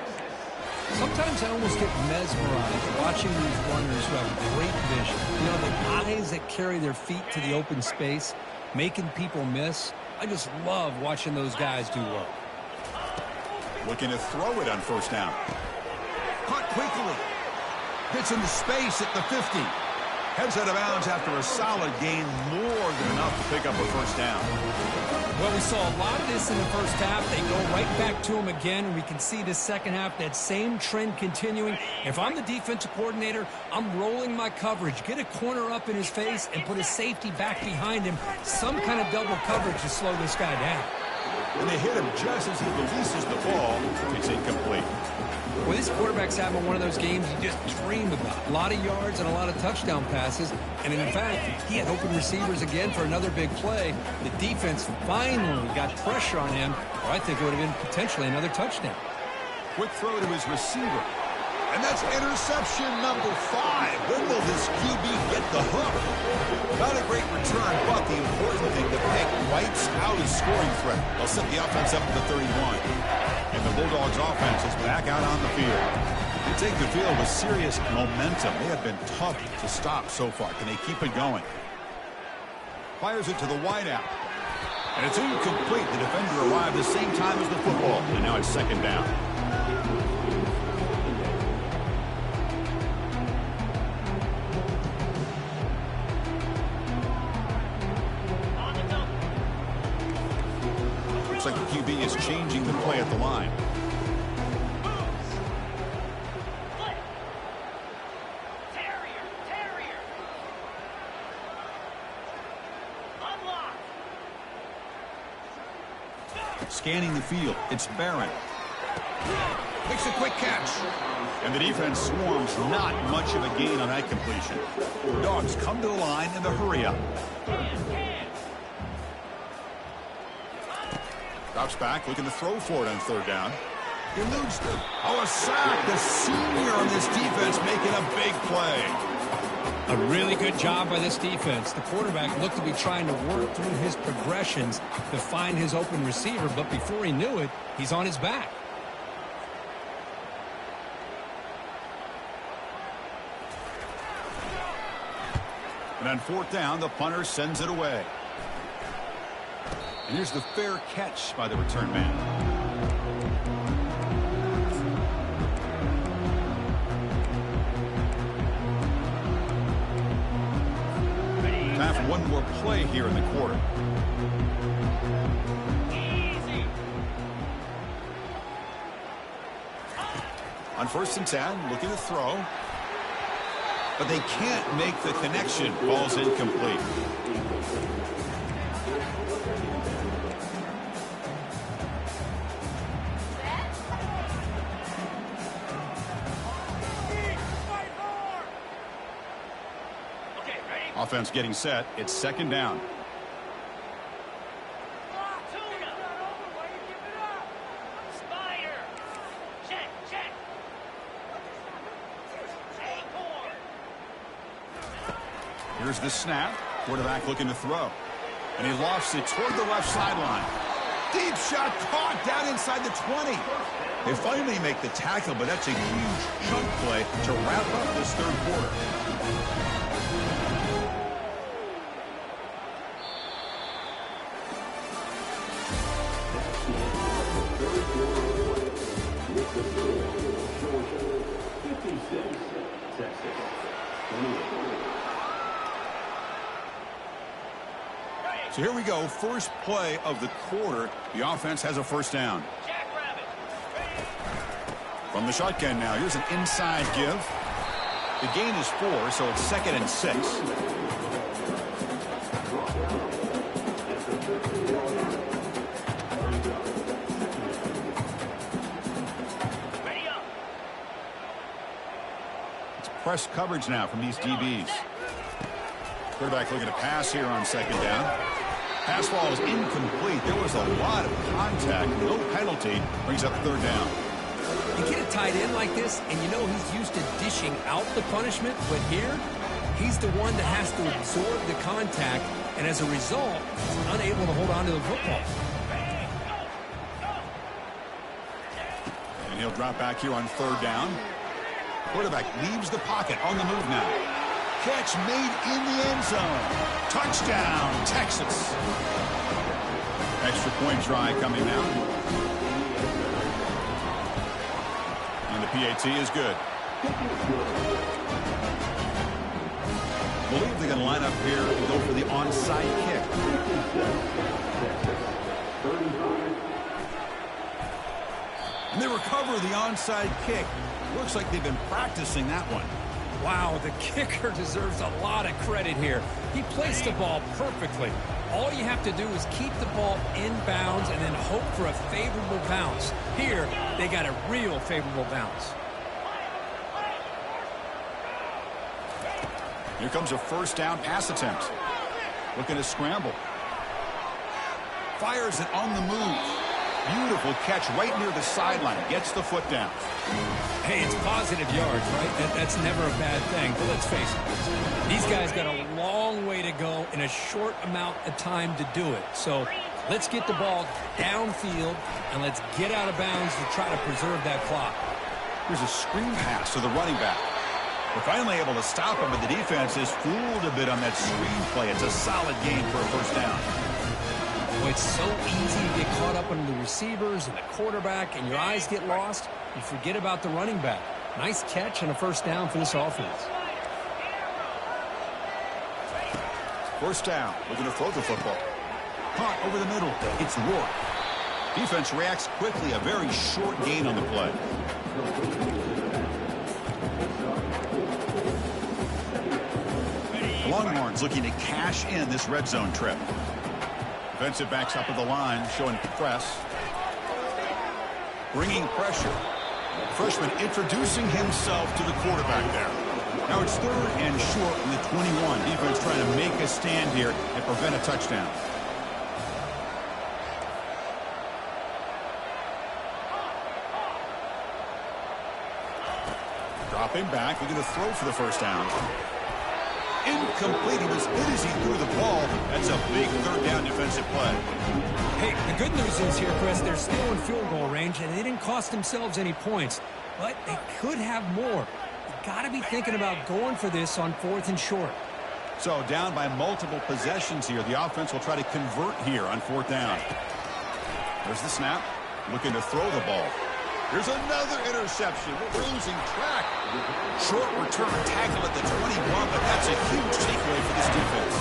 [SPEAKER 2] Sometimes I almost get mesmerized watching these runners who have great vision. You know, the eyes that carry their feet to the open space, making people miss. I just love watching those guys do work.
[SPEAKER 1] Looking to throw it on 1st down. Caught quickly. Gets into space at the 50. Heads out of bounds after a solid gain, more than enough to pick up a 1st down.
[SPEAKER 2] Well, we saw a lot of this in the 1st half. They go right back to him again, and we can see the 2nd half, that same trend continuing. If I'm the defensive coordinator, I'm rolling my coverage. Get a corner up in his face and put a safety back behind him. Some kind of double coverage to slow this guy down.
[SPEAKER 1] And they hit him just as he releases the ball. It's incomplete.
[SPEAKER 2] Well, this quarterback's having one of those games you just dream about. A lot of yards and a lot of touchdown passes. And in fact, he had open receivers again for another big play. The defense finally got pressure on him, or I think it would have been potentially another touchdown.
[SPEAKER 1] Quick throw to his receiver. And that's interception number 5. When will this QB get the hook? Not a great return, but the important thing, the pick wipes out his scoring threat. They'll set the offense up at the 31. And the Bulldogs offense is back out on the field. They take the field with serious momentum. They have been tough to stop so far. Can they keep it going? Fires it to the wideout. And it's incomplete. The defender arrived the same time as the football. And now it's 2nd down. Looks like the QB is changing the play at the line. Scanning the field, it's Barron. Makes a quick catch. And the defense swarms, not much of a gain on that completion. Dogs come to the line in the hurry up. Drops back, looking to throw for it on 3rd down. Eludes them. Oh, a sack. The senior on this defense making a big play.
[SPEAKER 2] A really good job by this defense. The quarterback looked to be trying to work through his progressions to find his open receiver, but before he knew it, he's on his back.
[SPEAKER 1] And on fourth down, the punter sends it away. And here's the fair catch by the return man. Time for one more play here in the quarter.
[SPEAKER 3] Easy.
[SPEAKER 1] On 1st and 10, looking to throw. But they can't make the connection. Ball's incomplete. Offense getting set. It's 2nd down. Here's the snap. Quarterback looking to throw. And he lofts it toward the left sideline. Deep shot caught down inside the 20. They finally make the tackle, but that's a huge chunk play to wrap up this 3rd quarter. So here we go, first play of the quarter. The offense has a 1st down. From the shotgun now, here's an inside give. The gain is 4, so it's 2nd and 6. It's press coverage now from these DBs. Quarterback looking to pass here on 2nd down. Pass ball is incomplete. There was a lot of contact. No penalty. Brings up 3rd down.
[SPEAKER 2] You get a tight end like this, and you know he's used to dishing out the punishment, but here, he's the one that has to absorb the contact, and as a result, he's unable to hold on to the football.
[SPEAKER 1] And he'll drop back here on 3rd down. Quarterback leaves the pocket on the move now. Catch made in the end zone. Touchdown, Texas. Extra point try coming now. And the PAT is good. Believe they're going to line up here and go for the onside kick. And they recover the onside kick. Looks like they've been practicing that one.
[SPEAKER 2] Wow, the kicker deserves a lot of credit here. He placed the ball perfectly. All you have to do is keep the ball in bounds and then hope for a favorable bounce. Here, they got a real favorable bounce.
[SPEAKER 1] Here comes a 1st down pass attempt. Looking to scramble. Fires it on the move. Beautiful catch right near the sideline. Gets the foot down.
[SPEAKER 2] Hey, it's positive yards, right? That's never a bad thing. But let's face it, these guys got a long way to go in a short amount of time to do it. So let's get the ball downfield, and let's get out of bounds to try to preserve that clock.
[SPEAKER 1] Here's a screen pass to the running back. We're finally able to stop him, but the defense is fooled a bit on that screen play. It's a solid gain for a 1st down.
[SPEAKER 2] Well, it's so easy to get caught up on the receivers and the quarterback, and your eyes get lost. You forget about the running back. Nice catch and a 1st down for this offense.
[SPEAKER 1] 1st down. Looking to throw the football. Caught over the middle. It's Rourke. Defense reacts quickly. A very short gain on the play. Longhorns looking to cash in this red zone trip. Defensive backs up at the line, showing press. Bringing pressure. Freshman introducing himself to the quarterback there. Now it's 3rd and short from the 21. Defense trying to make a stand here and prevent a touchdown. Dropping back, looking to throw for the 1st down. incomplete. He was hit as he threw the ball. That's a big third down defensive play.
[SPEAKER 2] Hey, the good news is here, Chris, they're still in field goal range, and they didn't cost themselves any points. But they could have more. You got to be thinking about going for this on 4th and short.
[SPEAKER 1] So down by multiple possessions here. The offense will try to convert here on 4th down. There's the snap. Looking to throw the ball. Here's another interception. We're losing track. Short return tackle at the 21, but that's a huge takeaway for this defense.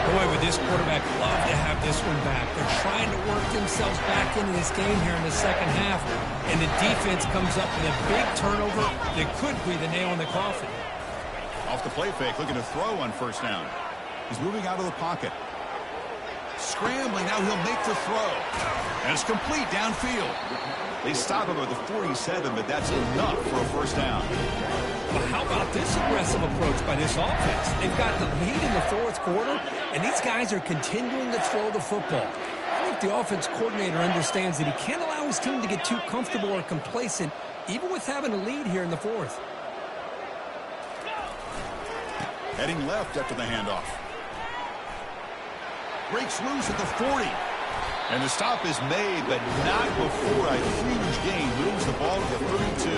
[SPEAKER 2] Boy, would this quarterback love to have this one back. They're trying to work themselves back into this game here in the second half, and the defense comes up with a big turnover that could be the nail in the coffin.
[SPEAKER 1] Off the play fake, looking to throw on 1st down. He's moving out of the pocket. Scrambling, now he'll make the throw. And it's complete downfield. They stop him at the 47, but that's enough for a 1st down.
[SPEAKER 2] Well, how about this aggressive approach by this offense? They've got the lead in the 4th quarter, and these guys are continuing to throw the football. I think the offense coordinator understands that he can't allow his team to get too comfortable or complacent, even with having a lead here in the 4th.
[SPEAKER 1] Heading left after the handoff. Breaks loose at the 40. And the stop is made, but not before a huge gain. Moves the ball to the 32.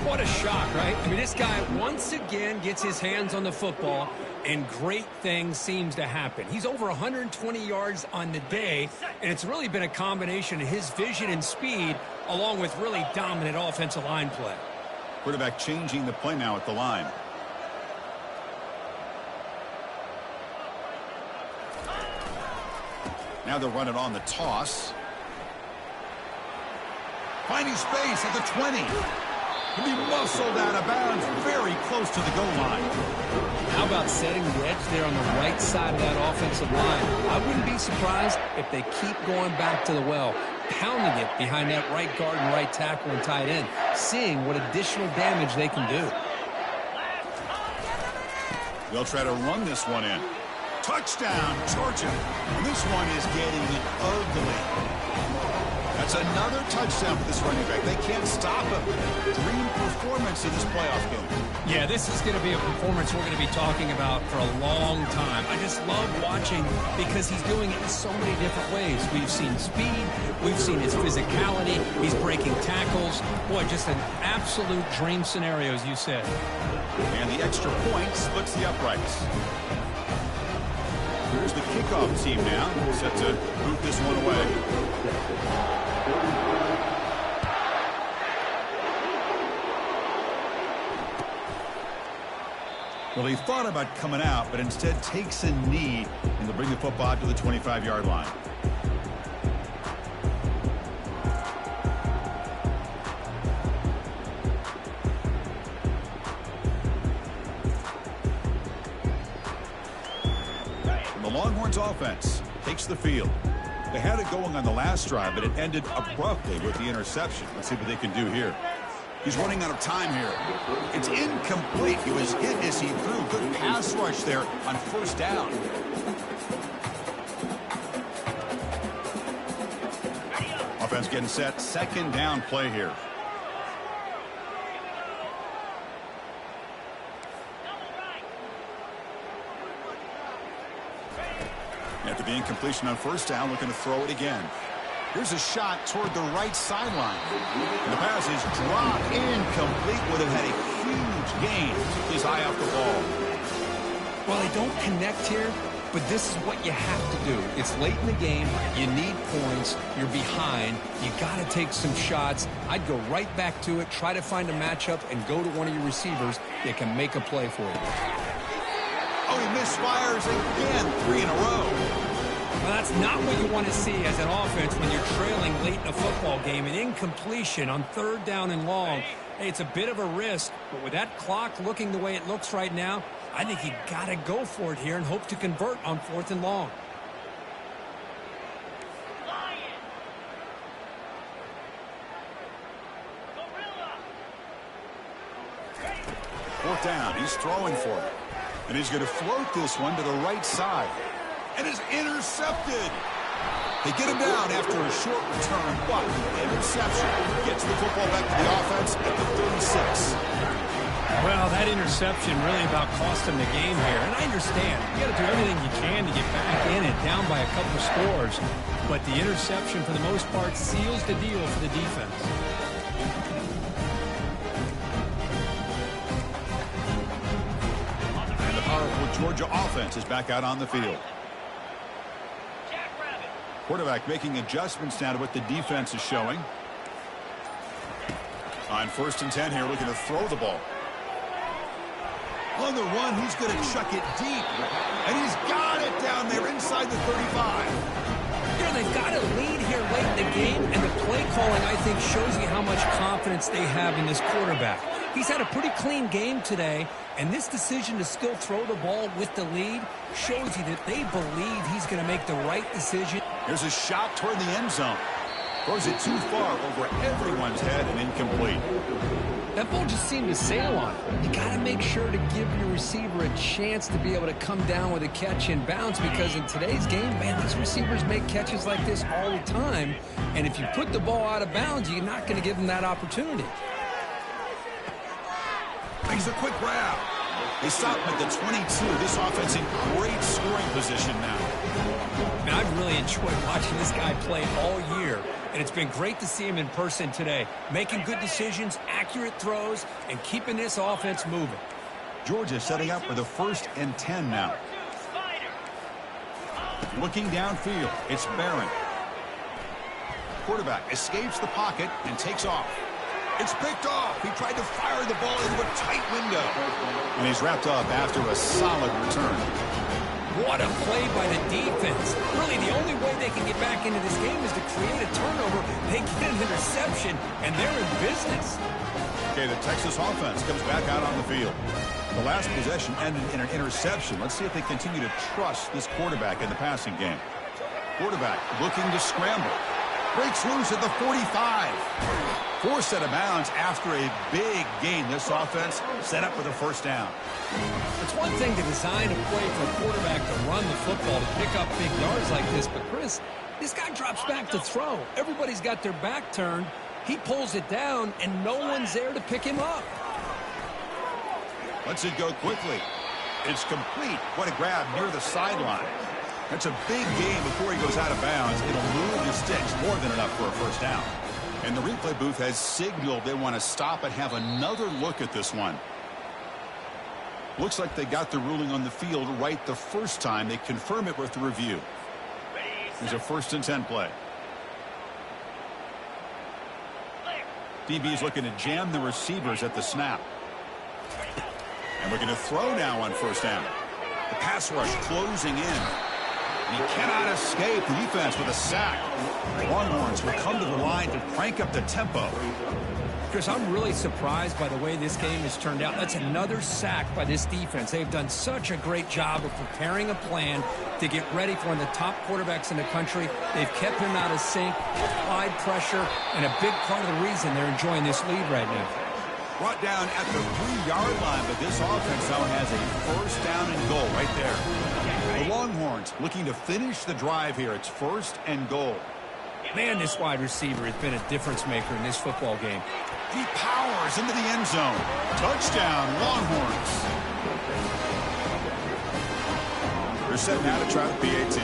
[SPEAKER 2] What a shock, right? I mean, this guy once again gets his hands on the football, and great things seems to happen. He's over 120 yards on the day, and it's really been a combination of his vision and speed, along with really dominant offensive line play.
[SPEAKER 1] Quarterback changing the play now at the line. Now they're running on the toss. Finding space at the 20. Can be muscled out of bounds very close to the goal line.
[SPEAKER 2] How about setting the edge there on the right side of that offensive line? I wouldn't be surprised if they keep going back to the well, pounding it behind that right guard and right tackle and tight end, seeing what additional damage they can do.
[SPEAKER 1] They'll try to run this one in. Touchdown, Georgia. And this one is getting ugly. That's another touchdown for this running back. They can't stop him. Dream performance in this playoff game.
[SPEAKER 2] Yeah, this is going to be a performance we're going to be talking about for a long time. I just love watching because he's doing it in so many different ways. We've seen speed. We've seen his physicality. He's breaking tackles. Boy, just an absolute dream scenario, as you said.
[SPEAKER 1] And the extra point splits the uprights. Here's the kickoff team now. Set to boot this one away. Well, he thought about coming out, but instead takes a knee, and they'll bring the football to the 25-yard line. The Longhorns offense takes the field. They had it going on the last drive, but it ended abruptly with the interception. Let's see what they can do here. He's running out of time here. It's incomplete. He was hit as he threw. Good pass rush there on 1st down. Offense getting set. 2nd down play here. After the incompletion on 1st down, looking to throw it again. Here's a shot toward the right sideline. And the pass is dropped incomplete. Would have had a huge gain. Took his eye off the ball.
[SPEAKER 2] Well, they don't connect here, but this is what you have to do. It's late in the game. You need points. You're behind. You got to take some shots. I'd go right back to it, try to find a matchup, and go to one of your receivers that can make a play for you.
[SPEAKER 1] Oh, he misfires again. 3 in a row.
[SPEAKER 2] Well, that's not what you want to see as an offense when you're trailing late in a football game. An incompletion on 3rd down and long. Hey, it's a bit of a risk, but with that clock looking the way it looks right now, I think you got to go for it here and hope to convert on 4th and long.
[SPEAKER 1] Fourth down. He's throwing for it. And he's going to float this one to the right side. And is intercepted. They get him down after a short return, but interception gets the football back to the offense at the 36.
[SPEAKER 2] Well, that interception really about cost him the game here. And I understand. You got to do everything you can to get back in it, down by a couple scores. But the interception, for the most part, seals the deal for the defense.
[SPEAKER 1] And the powerful Georgia offense is back out on the field. Quarterback making adjustments now to what the defense is showing. On 1st and 10 here, looking to throw the ball. On the run, he's going to chuck it deep. And he's got it down there inside the 35.
[SPEAKER 2] You know, they've got a lead here late in the game, and the play calling, I think, shows you how much confidence they have in this quarterback. He's had a pretty clean game today, and this decision to still throw the ball with the lead shows you that they believe he's going to make the right decision.
[SPEAKER 1] Here's a shot toward the end zone. Throws it too far over everyone's head and incomplete.
[SPEAKER 2] That ball just seemed to sail on it. You got to make sure to give your receiver a chance to be able to come down with a catch and bounce, because in today's game, man, these receivers make catches like this all the time. And if you put the ball out of bounds, you're not going to give them that opportunity.
[SPEAKER 1] Makes a quick grab. They stop him at the 22. This offense in great scoring position now.
[SPEAKER 2] Man, I've really enjoyed watching this guy play all year, and it's been great to see him in person today, making good decisions, accurate throws, and keeping this offense moving.
[SPEAKER 1] Georgia setting up for the 1st and 10 now. Looking downfield, it's Barron. Quarterback escapes the pocket and takes off. It's picked off. He tried to fire the ball into a tight window. And he's wrapped up after a solid return.
[SPEAKER 2] What a play by the defense. Really, the only way they can get back into this game is to create a turnover. They get an interception, and they're in business.
[SPEAKER 1] Okay, the Texas offense comes back out on the field. The last possession ended in an interception. Let's see if they continue to trust this quarterback in the passing game. Quarterback looking to scramble. Breaks loose at the 45. Forced out of bounds after a big gain. This offense set up for the 1st down.
[SPEAKER 2] It's one thing to design a play for a quarterback to run the football, to pick up big yards like this, but Chris, this guy drops back to throw. Everybody's got their back turned. He pulls it down, and no one's there to pick him up.
[SPEAKER 1] Lets it go quickly. It's complete. What a grab near the sideline. That's a big gain before he goes out of bounds. It'll move the sticks more than enough for a 1st down. And the replay booth has signaled they want to stop and have another look at this one. Looks like they got the ruling on the field right the first time. They confirm it with the review. There's a 1st and 10 play. DB is looking to jam the receivers at the snap. And we're going to throw now on 1st down. The pass rush closing in. And he cannot escape the defense with a sack. Longhorns will come to the line to crank up the tempo.
[SPEAKER 2] Chris, I'm really surprised by the way this game has turned out. That's another sack by this defense. They've done such a great job of preparing a plan to get ready for one of the top quarterbacks in the country. They've kept him out of sync, applied pressure, and a big part of the reason they're enjoying this lead right now.
[SPEAKER 1] Brought down at the 3-yard line, but this offense now has a 1st down and goal right there. The Longhorns looking to finish the drive here. It's 1st and goal.
[SPEAKER 2] Man, this wide receiver has been a difference maker in this football game.
[SPEAKER 1] He powers into the end zone. Touchdown, Longhorns. They're set now to try the PAT.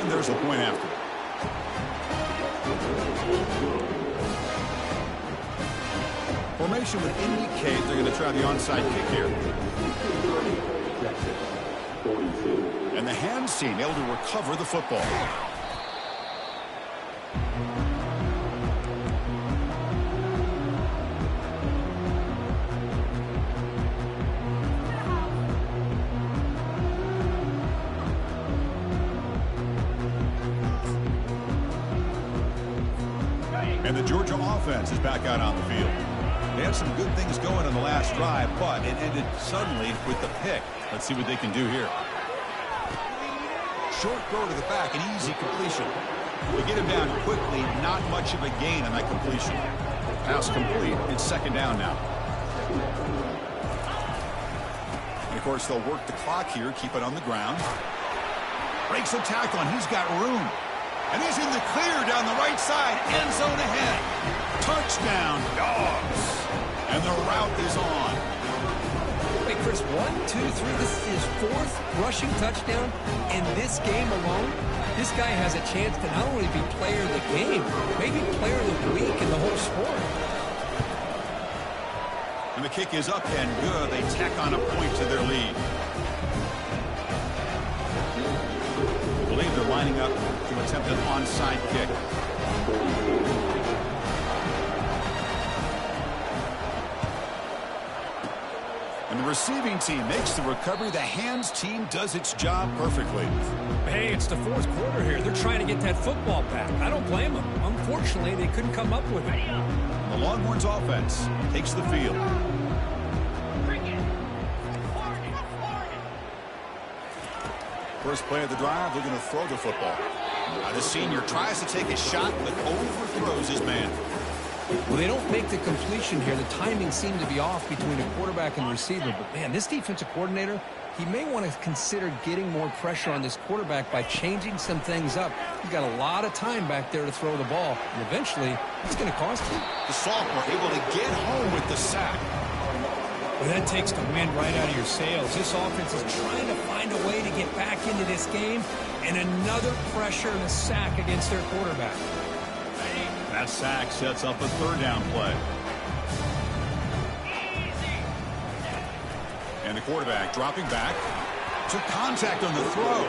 [SPEAKER 1] And there's the point after. Formation would indicate they're going to try the onside kick here. And the hands team able to recover the football. And the Georgia offense is back out on the field. They had some good things going on the last drive, but it ended suddenly with the pick. Let's see what they can do here. Short throw to the back, an easy completion. They get him down quickly, not much of a gain on that completion. Pass complete. It's 2nd down now. And, of course, they'll work the clock here, keep it on the ground. Breaks a tackle, and he's got room. And he's in the clear down the right side. End zone ahead. Touchdown, Dogs. And the route is on.
[SPEAKER 2] Wait, Chris, 1, 2, 3. This is his 4th rushing touchdown in this game alone. This guy has a chance to not only be player of the game, maybe player of the week in the whole sport.
[SPEAKER 1] And the kick is up and good. They tack on a point to their lead. I believe they're lining up to attempt an onside kick. And the receiving team makes the recovery. The hands team does its job perfectly.
[SPEAKER 2] Hey, it's the 4th quarter here. They're trying to get that football back. I don't blame them. Unfortunately, they couldn't come up with it.
[SPEAKER 1] The Longhorns offense takes the field. First play of the drive, they're going to throw the football. The senior tries to take a shot, but overthrows his man.
[SPEAKER 2] Well, they don't make the completion here. The timing seemed to be off between the quarterback and the receiver. But, man, this defensive coordinator, he may want to consider getting more pressure on this quarterback by changing some things up. He's got a lot of time back there to throw the ball, and eventually it's going to cost him.
[SPEAKER 1] The sophomore able to get home with the sack.
[SPEAKER 2] Well, that takes the wind right out of your sails. This offense is trying to find a way to get back into this game, and another pressure and a sack against their quarterback.
[SPEAKER 1] That sack sets up a 3rd down play. And the quarterback dropping back. Took contact on the throw.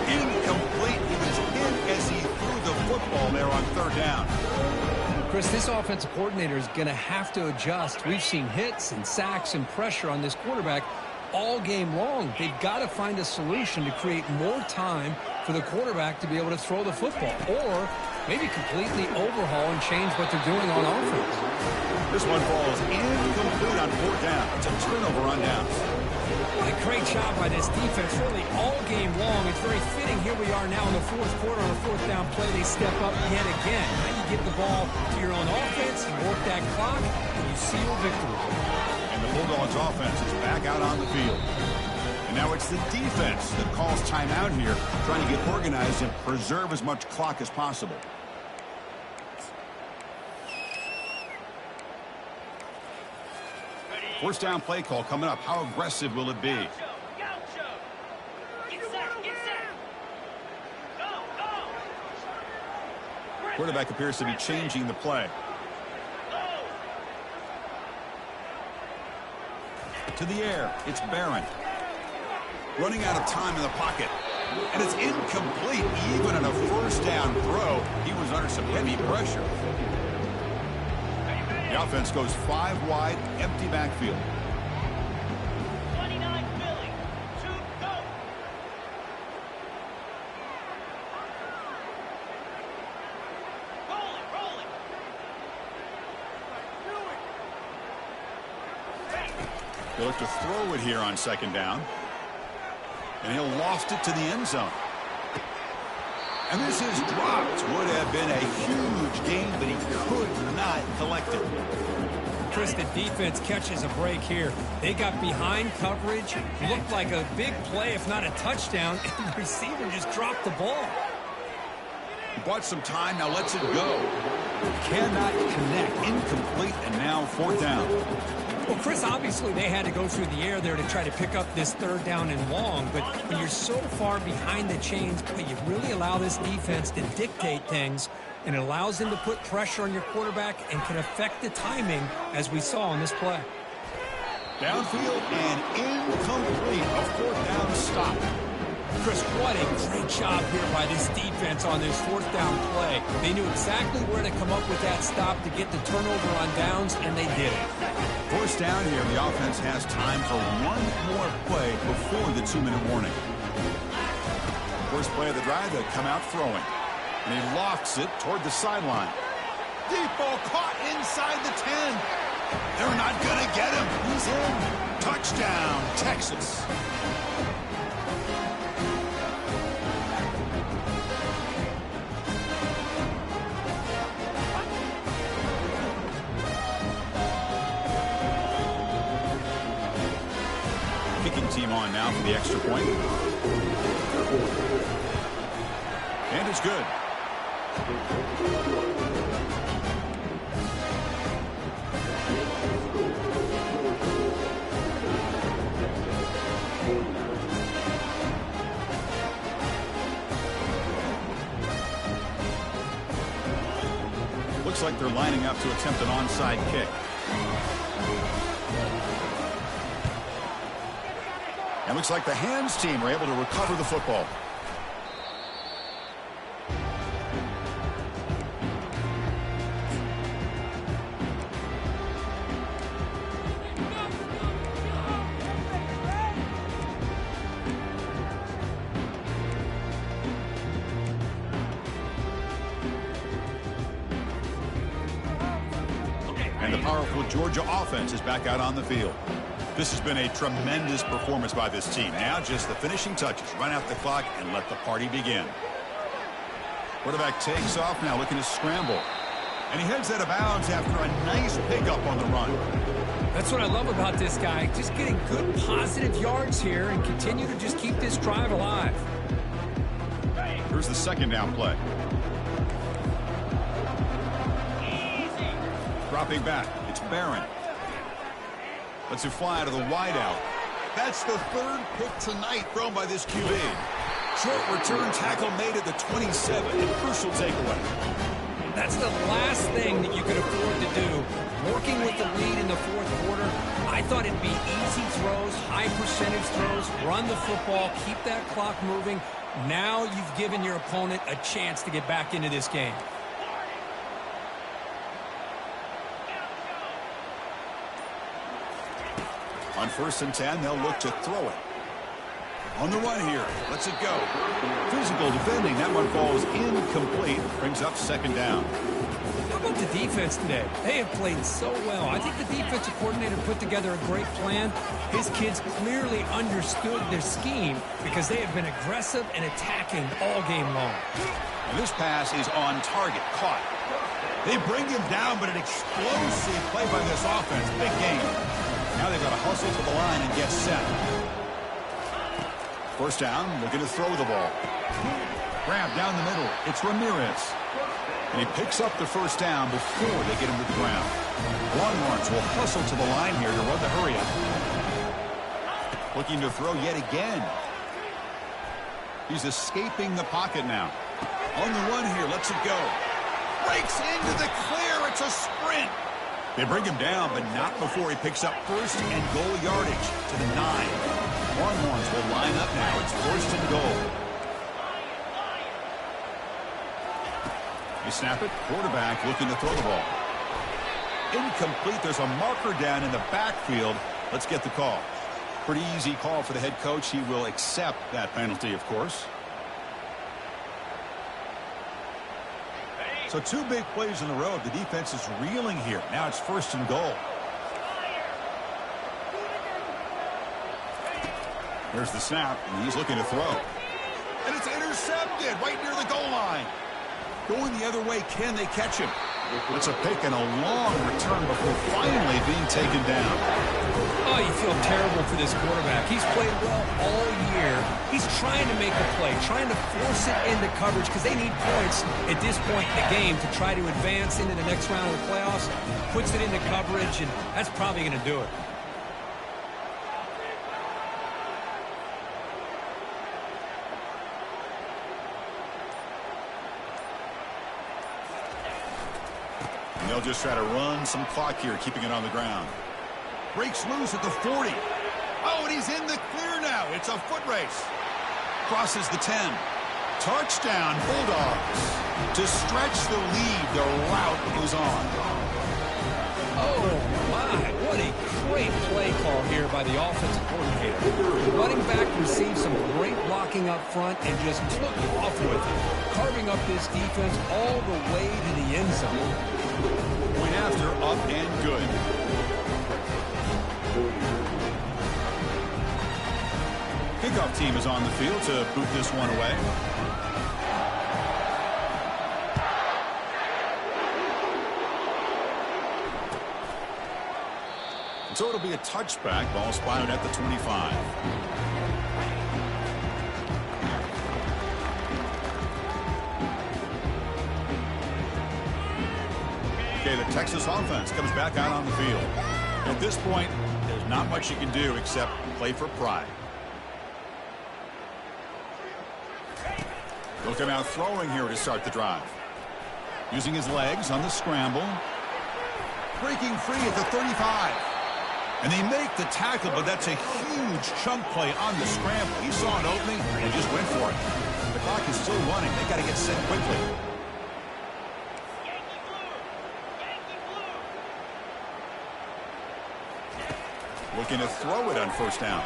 [SPEAKER 1] Incomplete. He was hit as he threw the football there on 3rd down.
[SPEAKER 2] Chris, this offensive coordinator is going to have to adjust. We've seen hits and sacks and pressure on this quarterback all game long. They've got to find a solution to create more time for the quarterback to be able to throw the football, or maybe completely overhaul and change what they're doing on offense.
[SPEAKER 1] This one falls incomplete on 4th down. It's a turnover on downs.
[SPEAKER 2] A great job by this defense really all game long. It's very fitting. Here we are now in the 4th quarter on a 4th down play. They step up yet again. Now you get the ball to your own offense, you work that clock, and you seal victory.
[SPEAKER 1] And the Bulldogs offense is back out on the field. And now it's the defense that calls timeout here, trying to get organized and preserve as much clock as possible. First down play call coming up. How aggressive will it be? Quarterback appears to be changing the play. To the air, it's Barron. Running out of time in the pocket. And it's incomplete. Even on a 1st down throw, he was under some heavy pressure. The offense goes 5 wide, empty backfield.
[SPEAKER 3] 29 Philly, 2 go. Rolling.
[SPEAKER 1] He'll look to throw it here on 2nd down. And he'll loft it to the end zone. And this is dropped. Would have been a huge gain, but he could not collect it.
[SPEAKER 2] Chris, the defense catches a break here. They got behind coverage. Looked like a big play, if not a touchdown. And the receiver just dropped the ball.
[SPEAKER 1] He bought some time, now lets it go. Cannot connect. Incomplete, and now 4th down.
[SPEAKER 2] Well, Chris, obviously they had to go through the air there to try to pick up this 3rd down and long, but when you're so far behind the chains, you really allow this defense to dictate things, and it allows them to put pressure on your quarterback and can affect the timing, as we saw on this play.
[SPEAKER 1] Downfield and incomplete. A 4th down stop.
[SPEAKER 2] Chris, what a great job here by this defense on this 4th down play. They knew exactly where to come up with that stop to get the turnover on downs, and they did it.
[SPEAKER 1] 1st down here, the offense has time for one more play before the 2-minute warning. First play of the drive, they come out throwing. And he lofts it toward the sideline. Deep ball caught inside the 10. They're not going to get him. He's in. Touchdown, Texas. Kicking team on now for the extra point. And it's good. Looks like they're lining up to attempt an onside kick. And looks like the hands team are able to recover the football. And the powerful Georgia offense is back out on the field. This has been a tremendous performance by this team. Now just the finishing touches. Run out the clock and let the party begin. Quarterback takes off now, looking to scramble. And he heads out of bounds after a nice pickup on the run.
[SPEAKER 2] That's what I love about this guy. Just getting good positive yards here and continue to just keep this drive alive.
[SPEAKER 1] Here's the second down play. Dropping back, it's Barron. Lets it fly out of the wideout. That's the third pick tonight thrown by this QB. Short return tackle made at the 27. A crucial takeaway.
[SPEAKER 2] That's the last thing that you could afford to do. Working with the lead in the fourth quarter, I thought it'd be easy throws, high percentage throws, run the football, keep that clock moving. Now you've given your opponent a chance to get back into this game.
[SPEAKER 1] On 1st and 10, they'll look to throw it. On the run here, lets it go. Physical defending, that one falls incomplete. Brings up second down.
[SPEAKER 2] How about the defense today? They have played so well. I think the defensive coordinator put together a great plan. His kids clearly understood their scheme because they have been aggressive and attacking all game long.
[SPEAKER 1] And this pass is on target, caught. They bring him down, but an explosive play by this offense. Big game. Now they've got to hustle to the line and get set. First down, looking to throw the ball. Grab down the middle. It's Ramirez. And he picks up the first down before they get him to the ground. Longhorns will hustle to the line here to run the hurry up. Looking to throw yet again. He's escaping the pocket now. On the run here, lets it go. Breaks into the clear. It's a sprint. They bring him down, but not before he picks up first and goal yardage to the 9. Longhorns will line up now. It's 1st and goal. They snap it. Quarterback looking to throw the ball. Incomplete. There's a marker down in the backfield. Let's get the call. Pretty easy call for the head coach. He will accept that penalty, of course. So 2 big plays in a row. The defense is reeling here. Now it's 1st and goal. Here's the snap, and he's looking to throw. And it's intercepted right near the goal line. Going the other way, can they catch him? It's a pick and a long return before finally being taken down.
[SPEAKER 2] Oh, you feel terrible for this quarterback. He's played well all year. He's trying to make a play, trying to force it into coverage because they need points at this point in the game to try to advance into the next round of the playoffs. Puts it into coverage, and that's probably going to do it.
[SPEAKER 1] And they'll just try to run some clock here, keeping it on the ground. Breaks loose at the 40. Oh, and he's in the clear now. It's a foot race. Crosses the 10. Touchdown, Bulldogs. To stretch the lead, the route is on.
[SPEAKER 2] Oh, my. What a great play call here by the offensive coordinator. The running back received some great blocking up front and just took off with it, carving up this defense all the way to the end zone.
[SPEAKER 1] Point after, up and good. Kickoff team is on the field to boot this one away. So it'll be a touchback. Ball spotted at the 25. play, the Texas offense comes back out on the field. At this point, there's not much you can do except play for pride. He'll come out throwing here to start the drive. Using his legs on the scramble. Breaking free at the 35. And they make the tackle, but that's a huge chunk play on the scramble. He saw an opening and just went for it. The clock is still running. They got to get set quickly. Looking to throw it on first down.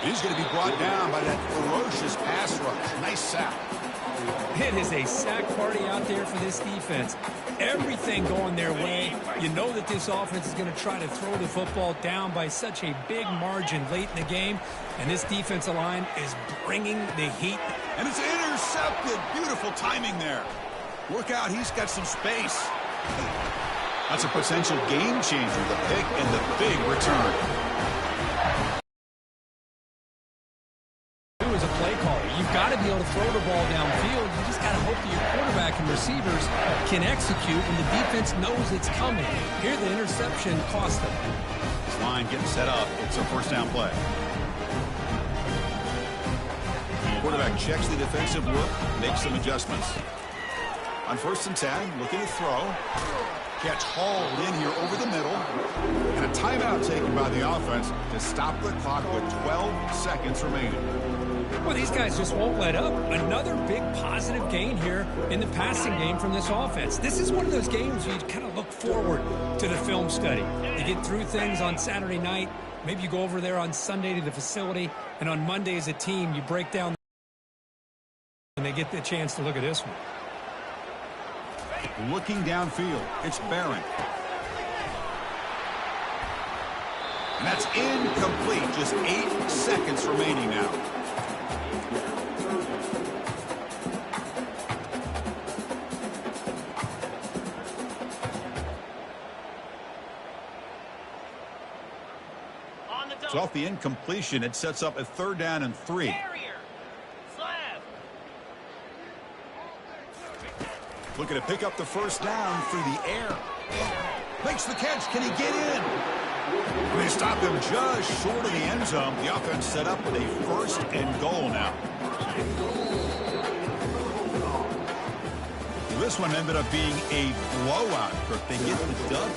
[SPEAKER 1] He's going to be brought down by that ferocious pass rush. Nice sack.
[SPEAKER 2] It is a sack party out there for this defense. Everything going their way. You know that this offense is going to try to throw the football down by such a big margin late in the game. And this defensive line is bringing the heat.
[SPEAKER 1] And it's intercepted. Beautiful timing there. Look out. He's got some space. That's a potential game changer. The pick and the big return.
[SPEAKER 2] As a play caller, you've got to be able to throw the ball downfield. You just got to hope that your quarterback and receivers can execute when the defense knows it's coming. Here, the interception cost them.
[SPEAKER 1] This line getting set up. It's a first down play. Quarterback checks the defensive look, makes some adjustments. On 1st and 10, looking to throw. Catch hauled in here over the middle. And a timeout taken by the offense to stop the clock with 12 seconds remaining.
[SPEAKER 2] Well, these guys just won't let up. Another big positive gain here in the passing game from this offense. This is one of those games where you kind of look forward to the film study. You get through things on Saturday night. Maybe you go over there on Sunday to the facility. And on Monday as a team, you break down and they get the chance to look at this one.
[SPEAKER 1] Looking downfield, it's Barron. And that's incomplete. Just 8 seconds remaining now. So off the incompletion, it sets up a 3rd down and 3. Looking to pick up the first down through the air. Makes the catch. Can he get in? They stop him just short of the end zone. The offense set up with a 1st and goal now. This one ended up being a blowout. They get the dub